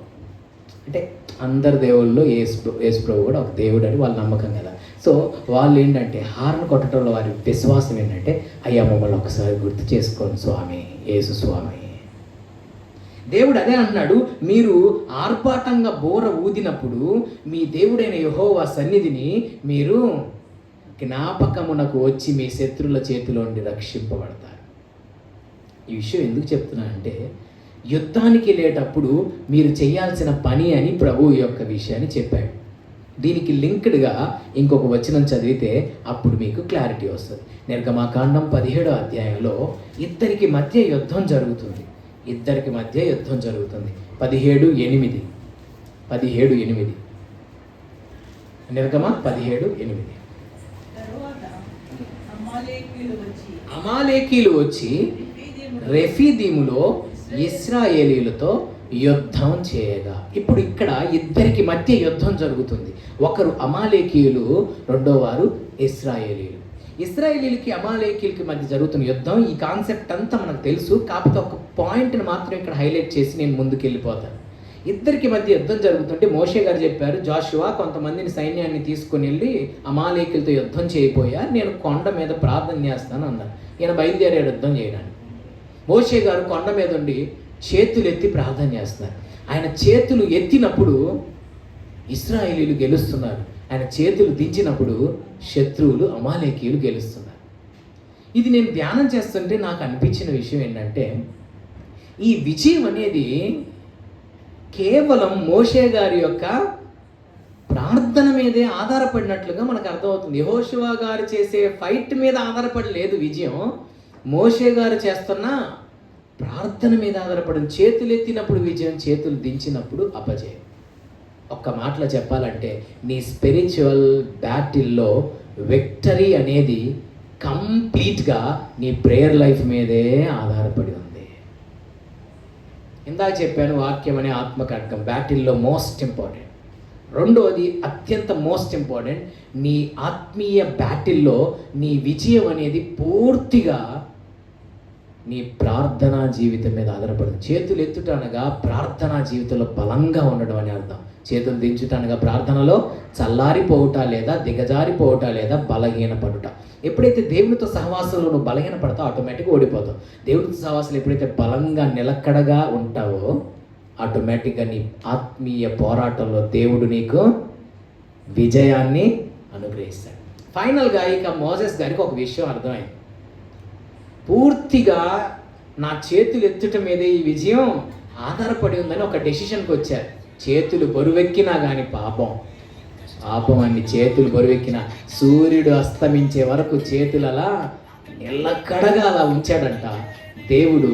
అంటే అందరు దేవుళ్ళు యేసు ప్రభు కూడా ఒక దేవుడు అని వాళ్ళ నమ్మకం కదా. సో వాళ్ళు ఏంటంటే హారన్ కొట్టడంలో వారి విశ్వాసం ఏంటంటే, అయ్యా మమ్మల్ని ఒకసారి గుర్తు చేసుకోండి స్వామి, యేసు స్వామి. దేవుడు అదే అంటున్నాడు, మీరు ఆర్భాటంగా బోర ఊదినప్పుడు మీ దేవుడైన యెహోవా సన్నిధిని మీరు జ్ఞాపకమునకు వచ్చి మీ శత్రువుల చేతిలో నుండి రక్షింపబడతారు. ఈ విషయం ఎందుకు చెప్తున్నా అంటే, యుద్ధానికి వెళ్ళేటప్పుడు మీరు చేయాల్సిన పని అని ప్రభువు యొక్క విషయాన్ని చెప్పాడు. దీనికి లింక్డ్గా ఇంకొక వచనం చదివితే అప్పుడు మీకు క్లారిటీ వస్తుంది. నిర్గమాకాండం 17వ అధ్యాయంలో ఇద్దరికి మధ్య యుద్ధం జరుగుతుంది. 17:8 నిర్గమ 17:8. తరువాత అమాలేకీలు వచ్చి రెఫీదీములో ఇశ్రాయేలీలతో యుద్ధం చేయగా. ఇప్పుడు ఇక్కడ ఇద్దరికి మధ్య యుద్ధం జరుగుతుంది. ఒకరు అమాలేకీయులు, రెండో వారు ఇశ్రాయేలీలు. ఇశ్రాయేలీలకి అమాలేకీలకి మధ్య జరుగుతున్న యుద్ధం. ఈ కాన్సెప్ట్ అంతా మనకు తెలుసు, కాకపోతే ఒక పాయింట్ని మాత్రం ఇక్కడ హైలైట్ చేసి నేను ముందుకు వెళ్ళిపోతాను. ఇద్దరికి మధ్య యుద్ధం జరుగుతుంటే మోషే గారు చెప్పారు, జాషువా కొంతమందిని సైన్యాన్ని తీసుకుని వెళ్ళి అమాలేకీలతో యుద్ధం చేయబోయా, నేను కొండ మీద ప్రార్థన చేస్తాను అన్నారు. ఈయన బయలుదేరాడు యుద్ధం చేయడానికి. మోషే గారు కొండ మీద ఉండి చేతులు ఎత్తి ప్రార్థన చేస్తున్నారు. ఆయన చేతులు ఎత్తినప్పుడు ఇశ్రాయేలీలు గెలుస్తున్నారు. ఆయన చేతులు దించినప్పుడు శత్రువులు అమాలేకీయులు గెలుస్తున్నారు. ఇది నేను ధ్యానం చేస్తుంటే నాకు అనిపించిన విషయం ఏంటంటే, ఈ విజయం అనేది కేవలం మోషే గారి యొక్క ప్రార్థన మీదే ఆధారపడినట్లుగా మనకు అర్థమవుతుంది. యెహోషువ గారు చేసే ఫైట్ మీద ఆధారపడి లేదు విజయం, మోషే గారు చేస్తున్న ప్రార్థన మీద ఆధారపడింది. చేతులు ఎత్తినప్పుడు విజయం, చేతులు దించినప్పుడు అపజయం. ఒక్క మాటలో చెప్పాలంటే, నీ స్పిరిచువల్ బ్యాటిల్లో విక్టరీ అనేది కంప్లీట్గా నీ ప్రేయర్ లైఫ్ మీదే ఆధారపడి ఉంది. ఇందాక చెప్పాను, వాక్యం అనే ఆత్మకడ్గం బ్యాటిల్లో మోస్ట్ ఇంపార్టెంట్. రెండోది అత్యంత మోస్ట్ ఇంపార్టెంట్, నీ ఆత్మీయ బ్యాటిల్లో నీ విజయం అనేది పూర్తిగా నీ ప్రార్థనా జీవితం మీద ఆధారపడింది. చేతులు ఎత్తుట అనగా ప్రార్థనా జీవితంలో బలంగా ఉండడం అని అర్థం. చేతులు దించుట అనగా ప్రార్థనలో చల్లారిపోవుట లేదా దిగజారిపోవుట లేదా బలహీనపడుట. ఎప్పుడైతే దేవునితో సహవాసంలో నువ్వు బలహీనపడతావు, ఆటోమేటిక్గా ఓడిపోతావు. దేవునితో సహవాసంలో ఎప్పుడైతే బలంగా నిలకడగా ఉంటావో, ఆటోమేటిక్గా నీ ఆత్మీయ పోరాటంలో దేవుడు నీకు విజయాన్ని అనుగ్రహిస్తాడు. ఫైనల్గా ఇక మోసెస్ గారికి ఒక విషయం అర్థమైంది. పూర్తిగా నా చేతులు ఎత్తుట మీదే ఈ విజయం ఆధారపడి ఉందని ఒక డెసిషన్కి వచ్చారు. చేతులు బరువెక్కినా కానీ పాపం అన్ని చేతులు బరువెక్కిన సూర్యుడు అస్తమించే వరకు చేతులు అలా నిలకడగా అలా ఉంచాడంట. దేవుడు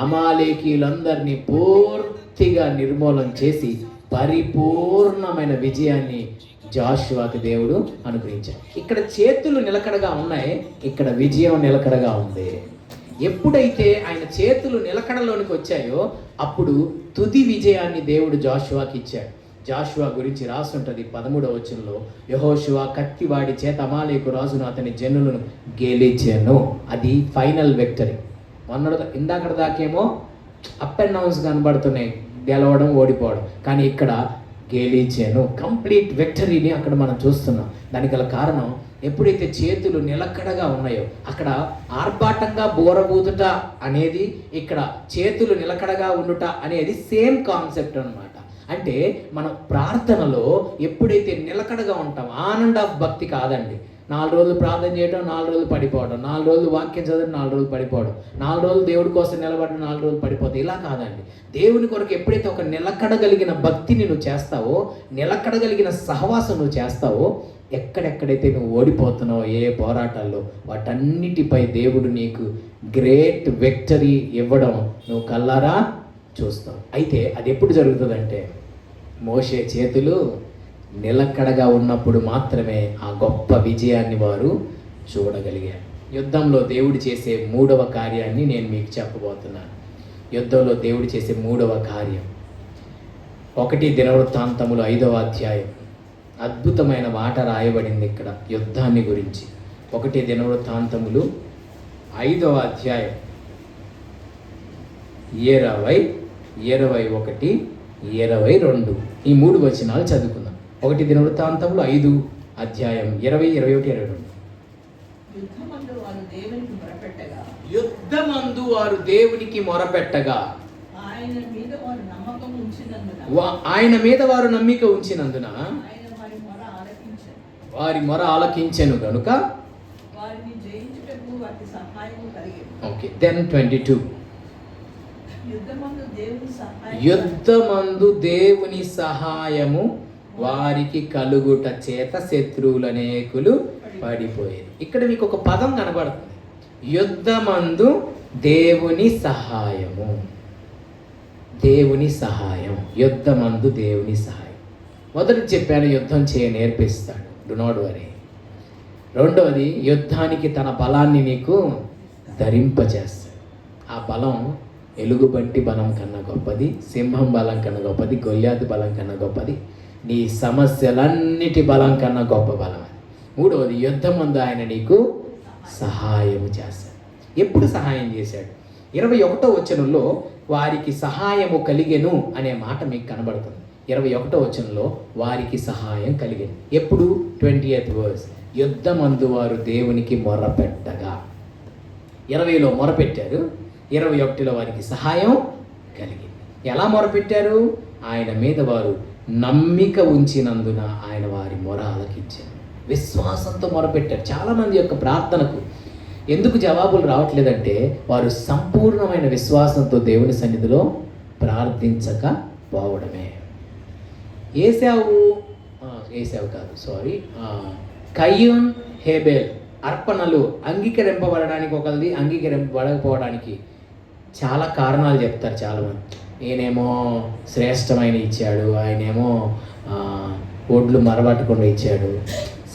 అమాలేకీయులందరినీ పూర్తిగా నిర్మూలన చేసి పరిపూర్ణమైన విజయాన్ని జాషువాకి దేవుడు అనుగ్రహించాడు. ఇక్కడ చేతులు నిలకడగా ఉన్నాయి, ఇక్కడ విజయం నిలకడగా ఉంది. ఎప్పుడైతే ఆయన చేతులు నిలకడలోనికి వచ్చాయో అప్పుడు తుది విజయాన్ని దేవుడు జాషువాకి ఇచ్చాడు. జాషువా గురించి రాసుంటుంది 13వ వచనంలో, యెహోషువ కత్తివాడి చేత అమాలేకు రాజును అతని జనులను గెలిచెను. అది ఫైనల్ విక్టరీ. ఇందాకడ దాకేమో అప్ అండ్ డౌన్స్ కనబడుతున్నాయి, గెలవడం ఓడిపోవడం, కానీ ఇక్కడ గెలిచెను, కంప్లీట్ విక్టరీని అక్కడ మనం చూస్తున్నాం. దానికి గల కారణం ఎప్పుడైతే చేతులు నిలకడగా ఉన్నాయో అక్కడ ఆర్భాటంగా బోరబూదుట అనేది, ఇక్కడ చేతులు నిలకడగా ఉండుట అనేది సేమ్ కాన్సెప్ట్ అన్నమాట. అంటే మనం ప్రార్థనలో ఎప్పుడైతే నిలకడగా ఉంటాం, ఆన్ అండ్ ఆఫ్ భక్తి కాదండి. 4 రోజులు ప్రార్థన చేయడం, 4 రోజులు పడిపోవడం, 4 రోజులు వాక్యం చదవడం, 4 రోజులు పడిపోవడం, 4 రోజులు దేవుడి కోసం నిలబడడం, 4 రోజులు పడిపోతాం, ఇలా కాదండి. దేవుని కొరకు ఎప్పుడైతే ఒక నిలకడగలిగిన భక్తిని నువ్వు చేస్తావో, నిలకడగలిగిన సహవాసం నువ్వు చేస్తావో, ఎక్కడెక్కడైతే నువ్వు ఓడిపోతున్నావో ఏ పోరాటాల్లో, వాటన్నిటిపై దేవుడు నీకు గ్రేట్ విక్టరీ ఇవ్వడం నువ్వు కల్లారా చూస్తావు. అయితే అది ఎప్పుడు జరుగుతుందంటే మోషే చేతులు నిలకడగా ఉన్నప్పుడు మాత్రమే ఆ గొప్ప విజయాన్ని వారు చూడగలిగారు. యుద్ధంలో దేవుడు చేసే 3వ కార్యాన్ని నేను మీకు చెప్పబోతున్నాను. యుద్ధంలో దేవుడు చేసే 3వ కార్యం 1 దినవృత్తాంతములు 5వ అధ్యాయం. అద్భుతమైన మాట రాయబడింది ఇక్కడ యుద్ధాన్ని గురించి. 1 దినవృత్తాంతములు 5వ అధ్యాయం 20, 21, 22 ఈ 3 వచనాలు చదువుకుందాం. 1 దినవృత్తాంతములు 5 అధ్యాయం 20, 21, 22. యుద్ధమందు వారు దేవునికి మొరపెట్టగా ఆయన మీద వారు నమ్మకం ఉంచినందున వారి మొర ఆలకించెను గనుక వారిని జయించుటకు వారికి సహాయము కలిగెను. Okay, then 22. యుద్ధమందు దేవుని సహాయము వారికి కలుగుట చేత శత్రువులనేకులు పడిపోయేది. ఇక్కడ మీకు ఒక పదం కనబడుతుంది, యుద్ధమందు దేవుని సహాయము. దేవుని సహాయం, యుద్ధమందు దేవుని సహాయం. మొదటి చెప్పాను, యుద్ధం నేర్పిస్తాడు, డు నాట్ వరీ. రెండవది, యుద్ధానికి తన బలాన్ని నీకు ధరింపజేస్తాడు. ఆ బలం ఎలుగుబంటి బలం కన్నా గొప్పది, సింహం బలం కన్నా గొప్పది, గొల్యాతు బలం కన్నా గొప్పది, నీ సమస్యలన్నిటి బలం కన్నా గొప్ప బలం అది. మూడవది, యుద్ధమందు ఆయన నీకు సహాయం చేస్తాడు. ఎప్పుడు సహాయం చేశాడు? 21వ వచనంలో వారికి సహాయము కలిగెను అనే మాట మీకు కనబడుతుంది. 21వ వచనంలో వారికి సహాయం కలిగెను. ఎప్పుడు? 20th verse. యుద్ధమందు వారు దేవునికి మొరపెట్టగా. 20లో మొరపెట్టారు, 21లో వారికి సహాయం కలిగింది. ఎలా మొరపెట్టారు? ఆయన మీద వారు నమ్మిక ఉంచినందున ఆయన వారి మొర ఆలకించారు. విశ్వాసంతో మొరపెట్టారు. చాలామంది యొక్క ప్రార్థనకు ఎందుకు జవాబులు రావట్లేదంటే వారు సంపూర్ణమైన విశ్వాసంతో దేవుని సన్నిధిలో ప్రార్థించకపోవడమే. కయ్యూన్ హేబేల్ అర్పణలు అంగీకరింపబడడానికి ఒకరిది, అంగీకరింపబడకపోవడానికి చాలా కారణాలు చెప్తారు చాలామంది. ఈయనేమో శ్రేష్టమైన ఇచ్చాడు, ఆయనేమో ఒడ్లు మరబట్టకుండా ఇచ్చాడు,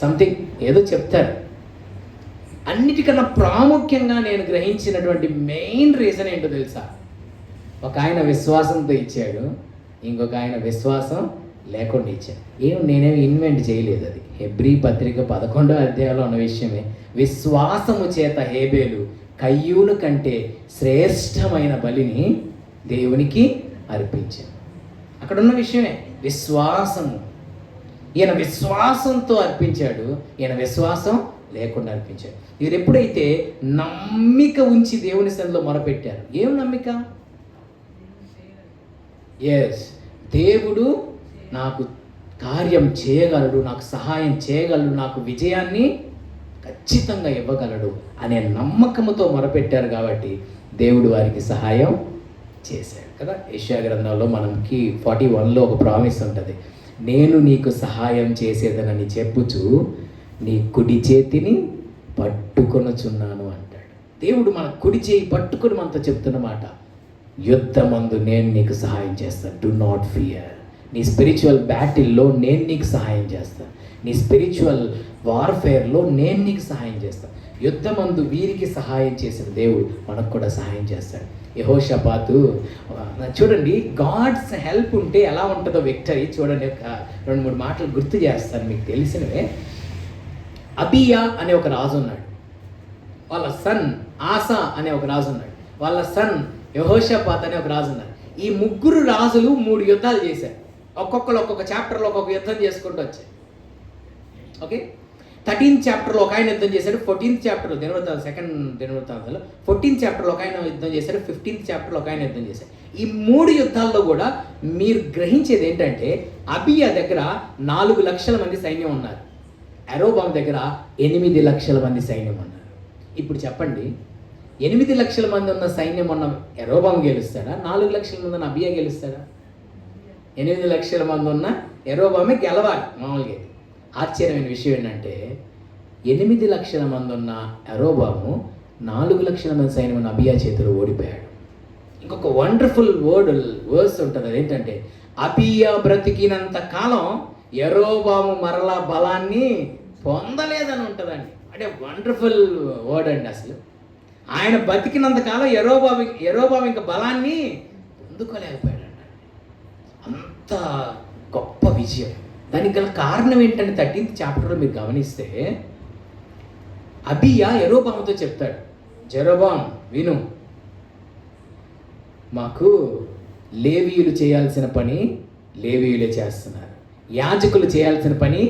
సంథింగ్ ఏదో చెప్తారు. అన్నిటికన్నా ప్రాముఖ్యంగా నేను గ్రహించినటువంటి మెయిన్ రీజన్ ఏంటో తెలుసా? ఒక ఆయన విశ్వాసంతో ఇచ్చాడు, ఇంకొక ఆయన విశ్వాసం లేకుండా ఇచ్చాడు. నేనేమి ఇన్వెంట్ చేయలేదు, అది హెబ్రీ పత్రిక 11వ అధ్యాయంలో ఉన్న విషయమే. విశ్వాసము చేత హేబేలు కయ్యూను కంటే శ్రేష్టమైన బలిని దేవునికి అర్పించాడు. అక్కడ ఉన్న విషయమే విశ్వాసము. ఈయన విశ్వాసంతో అర్పించాడు, ఈయన విశ్వాసం లేకుండా అర్పించాడు. వీరు ఎప్పుడైతే నమ్మిక ఉంచి దేవుని సన్నిధిలో మొరపెట్టారు. ఏం నమ్మిక? దేవుడు నాకు కార్యం చేయగలడు, నాకు సహాయం చేయగలడు, నాకు విజయాన్ని ఖచ్చితంగా ఇవ్వగలడు అనే నమ్మకంతో మొరపెట్టారు కాబట్టి దేవుడు వారికి సహాయం చేశాడు కదా. యెషయా గ్రంథంలో మనకి 41లో ఒక ప్రామిస్ ఉంటుంది, నేను నీకు సహాయం చేసేదనని చెప్పుచు నీ కుడి చేతిని పట్టుకొనుచున్నాను అంటాడు. దేవుడు మన కుడి చేయి పట్టుకొని మనతో చెప్తున్నమాట, యుద్ధమందు నేను నీకు సహాయం చేస్తాను, డు నాట్ ఫియర్. నీ స్పిరిచువల్ బ్యాటిల్లో నేను నీకు సహాయం చేస్తాను, నీ స్పిరిచువల్ వార్ఫేర్లో నేను నీకు సహాయం చేస్తాను. యుద్ధమందు వీరికి సహాయం చేసిన దేవుడు మనకు కూడా సహాయం చేస్తాడు. యెహోషాపాతు చూడండి, గాడ్స్ హెల్ప్ ఉంటే ఎలా ఉంటుందో విక్టరీ చూడండి. ఒక 2-3 మాటలు గుర్తు చేస్తాను మీకు తెలిసినవే. అబియా అనే ఒక రాజు ఉన్నాడు, వాళ్ళ సన్ ఆసా అనే ఒక రాజు ఉన్నాడు, వాళ్ళ సన్ యెహోషాపాత్ అనే ఒక రాజు ఉన్నారు. ఈ ముగ్గురు రాజులు 3 యుద్ధాలు చేశారు. ఒక్కొక్కరు ఒక్కొక్క చాప్టర్లో ఒక్కొక్క యుద్ధం చేసుకుంటూ వచ్చాయి. ఓకే, 13th చాప్టర్లో ఒక ఆయన యుద్ధం చేశాడు, 14th చాప్టర్లో సెకండ్ దినవృత్తాంతాలు 14th చాప్టర్లో ఒక ఆయన యుద్ధం చేశాడు, 15th చాప్టర్లో ఒక ఆయన యుద్ధం చేశాడు. ఈ 3 యుద్ధాల్లో కూడా మీరు గ్రహించేది ఏంటంటే, అబియా దగ్గర 4 లక్షల మంది సైన్యం ఉన్నారు, యరొబాము దగ్గర 8 లక్షల మంది సైన్యం ఉన్నారు. ఇప్పుడు చెప్పండి, 8 లక్షల మంది ఉన్న సైన్యం ఉన్న యరొబాము గెలుస్తాడా, 4 లక్షల మంది ఉన్న అబియా గెలుస్తాడా? 8 లక్షల మంది ఉన్న యరొబామే గెలవాలి మామూలుగా. ఆశ్చర్యమైన విషయం ఏంటంటే 8 లక్షల మంది ఉన్న యరొబాము 4 లక్షల మంది సైన్యం ఉన్న అబియా చేతిలో ఓడిపోయాడు. ఇంకొక వండర్ఫుల్ వర్స్ ఉంటుంది, అదేంటంటే అబియా బ్రతికినంత కాలం యరొబాము మరలా బలాన్ని పొందలేదని ఉంటుందండి. అంటే వండర్ఫుల్ వర్డ్ అండి. అసలు ఆయన బతికినంత కాలం యరొబాము ఇంకా బలాన్ని పొందుకోలేకపోయాడండి. అంత గొప్ప విజయం. దానికి గల కారణం ఏంటంటే 13th చాప్టర్లో మీరు గమనిస్తే అబియా యరొబాముతో చెప్తాడు, జెరొబాము విను, మాకు లేవీయులు చేయాల్సిన పని లేవీయులే చేస్తున్నారు, యాజకులు చేయాల్సిన పని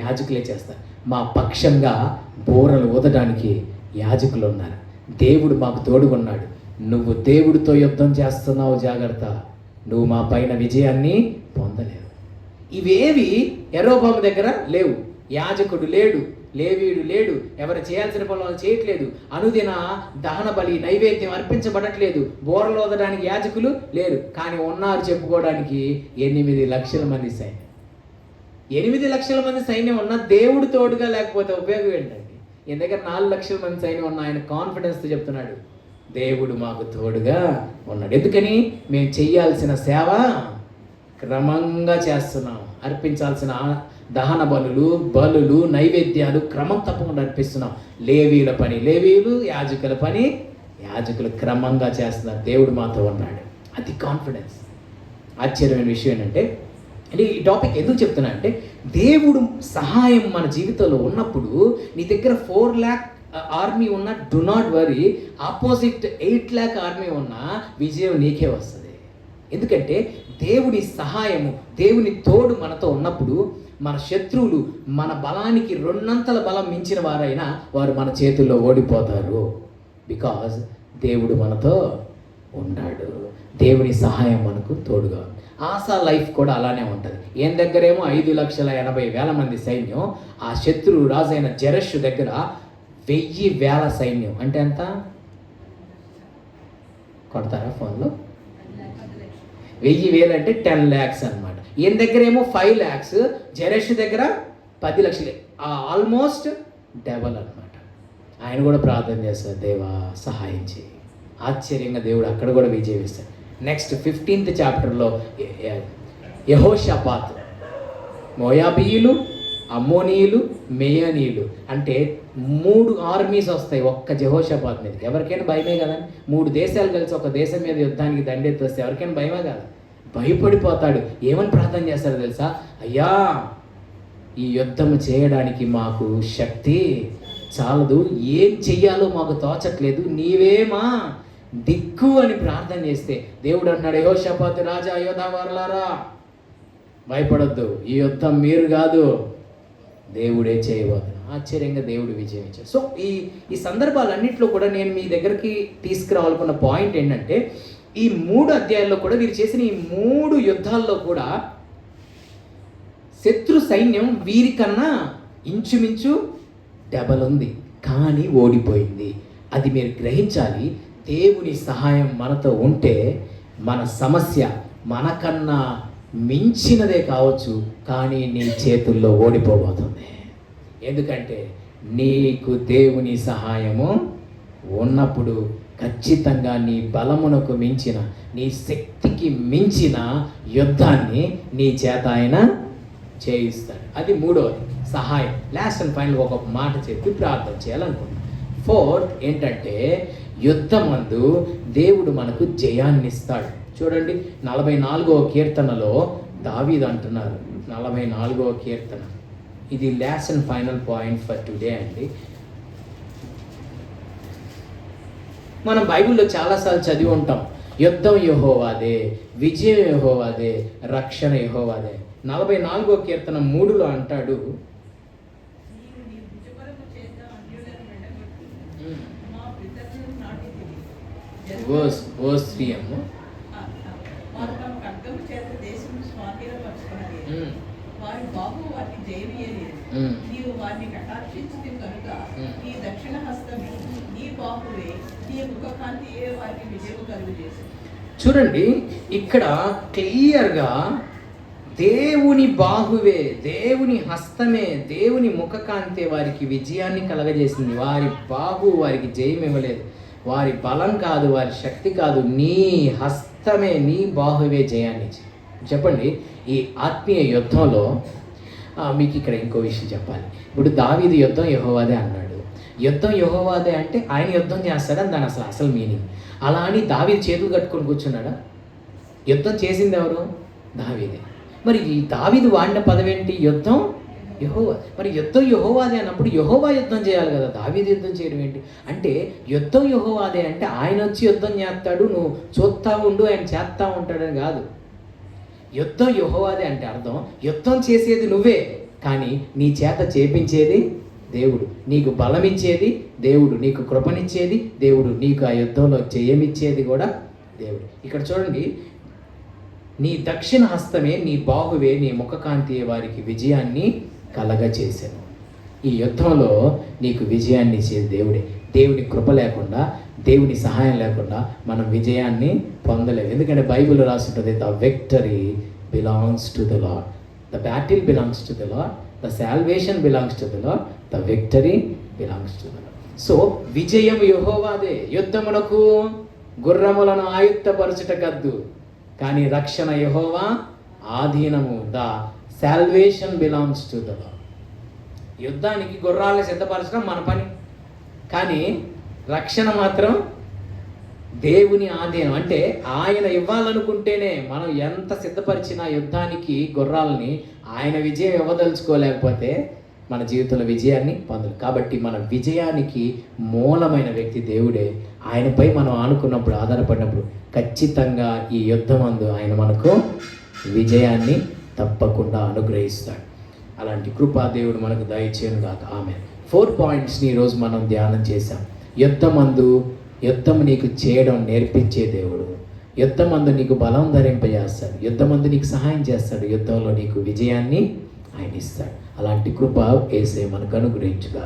యాజకులే చేస్తారు, మా పక్షంగా బోరలు ఊదడానికి యాజకులు ఉన్నారు, దేవుడు మాకు తోడుగున్నాడు, నువ్వు దేవుడితో యుద్ధం చేస్తున్నావు, జాగ్రత్త, నువ్వు మా పైన విజయాన్ని పొందలేవు. ఇవేవి యరొబాము దగ్గర లేవు. యాజకుడు లేడు, లేవీయుడు లేడు, ఎవరు చేయాల్సిన పనులు చేయట్లేదు, అనుదిన దహన బలి నైవేద్యం అర్పించబడట్లేదు, బోరలు ఊదడానికి యాజకులు లేరు. కానీ ఉన్నారు చెప్పుకోవడానికి 8 లక్షల మంది సైన్యం. 8 లక్షల మంది సైన్యం ఉన్న దేవుడు తోడుగా లేకపోతే ఉపయోగం ఏంటండి? ఈయన దగ్గర 4 లక్షల మంది సైన్యం ఉన్న ఆయన కాన్ఫిడెన్స్తో చెప్తున్నాడు, దేవుడు మాకు తోడుగా ఉన్నాడు. ఎందుకని? మేము చెయ్యాల్సిన సేవ క్రమంగా చేస్తున్నాం, అర్పించాల్సిన దహన బలులు నైవేద్యాలు క్రమం తప్పకుండా అర్పిస్తున్నాం. లేవీయుల పని లేవీయులు, యాజకుల పని యాజకులు క్రమంగా చేస్తున్నారు, దేవుడు మాతో ఉన్నాడు. అది కాన్ఫిడెన్స్. ఆశ్చర్యమైన విషయం ఏంటంటే, ఈ టాపిక్ ఎందుకు చెప్తున్నా అంటే, దేవుడు సహాయం మన జీవితంలో ఉన్నప్పుడు నీ దగ్గర 4 lakh ఆర్మీ ఉన్నా do not worry, opposite 8 lakh army ఉన్నా విజయం నీకే వస్తుంది. ఎందుకంటే దేవుని సహాయము, దేవుని తోడు మనతో ఉన్నప్పుడు మన శత్రువులు మన బలానికి 2 బలం మించిన వారైనా వారు మన చేతుల్లో ఓడిపోతారు. బికాజ్ దేవుడు మనతో ఉన్నాడు, దేవుని సహాయం మనకు తోడుగా ఉంది. ఆసా లైఫ్ కూడా అలానే ఉంటుంది. ఈయన దగ్గరేమో 5,80,000 మంది సైన్యం, ఆ శత్రువు రాజైన జెరషు దగ్గర 1,000 సైన్యం. అంటే ఎంత కొడతారా ఫోన్లో? 1,000 అంటే 10 lakhs అనమాట. ఈయన దగ్గర ఏమో 5 lakhs, జెరషు దగ్గర 10 లక్షలు, ఆల్మోస్ట్ డబల్ అనమాట. ఆయన కూడా ప్రార్థన చేస్తారు, దేవా సహాయం చేయి. ఆశ్చర్యంగా దేవుడు అక్కడ కూడా విజయం ఇస్తాడు. నెక్స్ట్ 15th చాప్టర్లో యెహోషాపాత్, మోయాబీయులు, అమ్మోనీయులు, మేయోనీయులు అంటే 3 ఆర్మీస్ వస్తాయి ఒక్క యెహోషాపాత్ మీదకి. ఎవరికైనా భయమే కదా? 3 దేశాలు కలిసి ఒక దేశం మీద యుద్ధానికి దండెత్తి వస్తే ఎవరికైనా భయమే కదా? భయపడిపోతాడు. ఏమని ప్రార్థన చేస్తారో తెలుసా? అయ్యా, ఈ యుద్ధం చేయడానికి మాకు శక్తి చాలదు, ఏం చెయ్యాలో మాకు తోచట్లేదు, నీవేమా దిక్కు అని ప్రార్థన చేస్తే దేవుడు అన్నాడు, యెహోషాపాతు రాజా, యోధావారులారా భయపడొద్దు, ఈ యుద్ధం మీరు కాదు, దేవుడే చేయబోతున్నా. ఆశ్చర్యంగా దేవుడు విజయం ఇచ్చాడు. సో ఈ సందర్భాలన్నింటిలో కూడా నేను మీ దగ్గరికి తీసుకురావాలనుకున్న పాయింట్ ఏంటంటే, ఈ 3 అధ్యాయాల్లో కూడా వీరు చేసిన ఈ 3 యుద్ధాల్లో కూడా శత్రు సైన్యం వీరికన్నా ఇంచుమించు డబల్ ఉంది, కానీ ఓడిపోయింది. అది మీరు గ్రహించాలి. దేవుని సహాయం మనతో ఉంటే మన సమస్య మనకన్నా మించినదే కావచ్చు, కానీ నీ చేతుల్లో ఓడిపోబోతుంది. ఎందుకంటే నీకు దేవుని సహాయము ఉన్నప్పుడు ఖచ్చితంగా నీ బలమునకు మించిన, నీ శక్తికి మించిన యుద్ధాన్ని నీ చేత ఆయన చేయిస్తాడు. అది మూడవది, సహాయం. లాస్ట్ అండ్ ఫైనల్ ఒక మాట చెప్పి ప్రార్థన చేయాలనుకుంటున్నాను. ఫోర్త్ ఏంటంటే యుద్ధమందు దేవుడు మనకు జయాన్ని ఇస్తాడు. చూడండి 44వ కీర్తనలో దావీదు అంటున్నారు, 44వ కీర్తన, ఇది last and final point for today అండి. మనం బైబిల్లో చాలాసార్లు చదివి ఉంటాం, యుద్ధం యెహోవాదే, విజయం యెహోవాదే, రక్షణ యెహోవాదే. 44వ కీర్తన 3లో అంటాడు, నీవు నీ భుజబలము చేత అన్యులను వెళ్ళగొట్టి మా పితరులను నాటితివి. వర్స్ 3 అమ్మ. వారు తమ ఖడ్గము చేత దేశము స్వాధీనపరచుకున్నది. వారి బాహు వారిని జయమీయలేదు. నీవు వారిని కటాక్షించింది కనుక నీ దక్షిణ హస్తమే, నీ బాహువే, నీ ముఖకాంతియే వారికి విజయము కలుగజేసింది. చూడండి ఇక్కడ క్లియర్గా దేవుని బాహువే, దేవుని హస్తమే, దేవుని ముఖకాంతే వారికి విజయాన్ని కలగజేసింది. వారి బాహు వారికి జయం ఇవ్వలేదు, వారి బలం కాదు, వారి శక్తి కాదు, నీ హస్తమే, నీ బాహువే జయాన్ని ఇచ్చింది. చెప్పండి, ఈ ఆత్మీయ యుద్ధంలో మీకు ఇక్కడ ఇంకో విషయం చెప్పాలి. ఇప్పుడు దావీదు యుద్ధం యెహోవాదే అన్నాడు. యుద్ధం యెహోవాదే అంటే ఆయన యుద్ధం చేస్తాడని దాని అసలు మీనింగ్. అలా అని దావీదు చేతులు కట్టుకొని కూర్చున్నాడా? యుద్ధం చేసింది ఎవరు? దావీదే. మరి ఈ దావీదు వాడిన పదవేంటి? యుద్ధం యెహోవా. మరి యుద్ధం యెహోవాదే అన్నప్పుడు యెహోవా యుద్ధం చేయాలి కదా, దావీదు యుద్ధం చేయడం ఏంటి? అంటే యుద్ధం యెహోవాదే అంటే ఆయన వచ్చి యుద్ధం చేస్తాడు, నువ్వు చూస్తా ఉండు, ఆయన చేస్తా ఉంటాడని కాదు. యుద్ధం యెహోవాదే అంటే అర్థం యుద్ధం చేసేది నువ్వే, కానీ నీ చేత చేపించేది దేవుడు, నీకు బలం ఇచ్చేది దేవుడు, నీకు కృపనిచ్చేది దేవుడు, నీకు ఆ యుద్ధంలో జయమిచ్చేది కూడా దేవుడు. ఇక్కడ చూడండి, నీ దక్షిణ హస్తమే, నీ బాహువే, నీ ముఖకాంతియే వారికి విజయాన్ని కలగచేసాను. ఈ యుద్ధంలో నీకు విజయాన్ని ఇచ్చేది దేవుడే. దేవుని కృప లేకుండా, దేవుని సహాయం లేకుండా మనం విజయాన్ని పొందలేము. ఎందుకంటే బైబిల్ రాస్తుంటుంది, the victory belongs to the Lord, the battle belongs to the Lord, the salvation belongs to the Lord, the victory belongs to the Lord. So విజయం యెహోవాదే. యుద్ధమునకు గుర్రములను ఆయుత్తపరచుట కద్దు, కానీ రక్షణ యెహోవా ఆధీనము. The salvation belongs to the Lord. యుద్ధానికి గుర్రాలను సిద్ధపరచడం మన పని, కానీ రక్షణ మాత్రం దేవుని ఆధీనం. అంటే ఆయన ఇవ్వాలనుకుంటేనే, మనం ఎంత సిద్ధపరిచిన యుద్ధానికి గుర్రాలని ఆయన విజయం ఇవ్వదలుచుకోలేకపోతే మన జీవితంలో విజయాన్ని పొందరు. కాబట్టి మన విజయానికి మూలమైన వ్యక్తి దేవుడే. ఆయనపై మనం ఆనుకున్నప్పుడు, ఆధారపడినప్పుడు ఖచ్చితంగా ఈ యుద్ధమందు ఆయన మనకు విజయాన్ని తప్పకుండా అనుగ్రహిస్తాడు. అలాంటి కృపా దేవుడు మనకు దయచేయను గాక. ఆమేన్. 4 పాయింట్స్ని ఈరోజు మనం ధ్యానం చేశాం. యుద్ధము నీకు చేయడం నేర్పించే దేవుడు, యుద్ధమందు నీకు బలం ధరింపజేస్తాడు, యుద్ధమందు నీకు సహాయం చేస్తాడు, యుద్ధంలో నీకు విజయాన్ని ఆయన ఇస్తాడు. అలాంటి కృప యేసయ్య మనకు అనుగ్రహించుగా.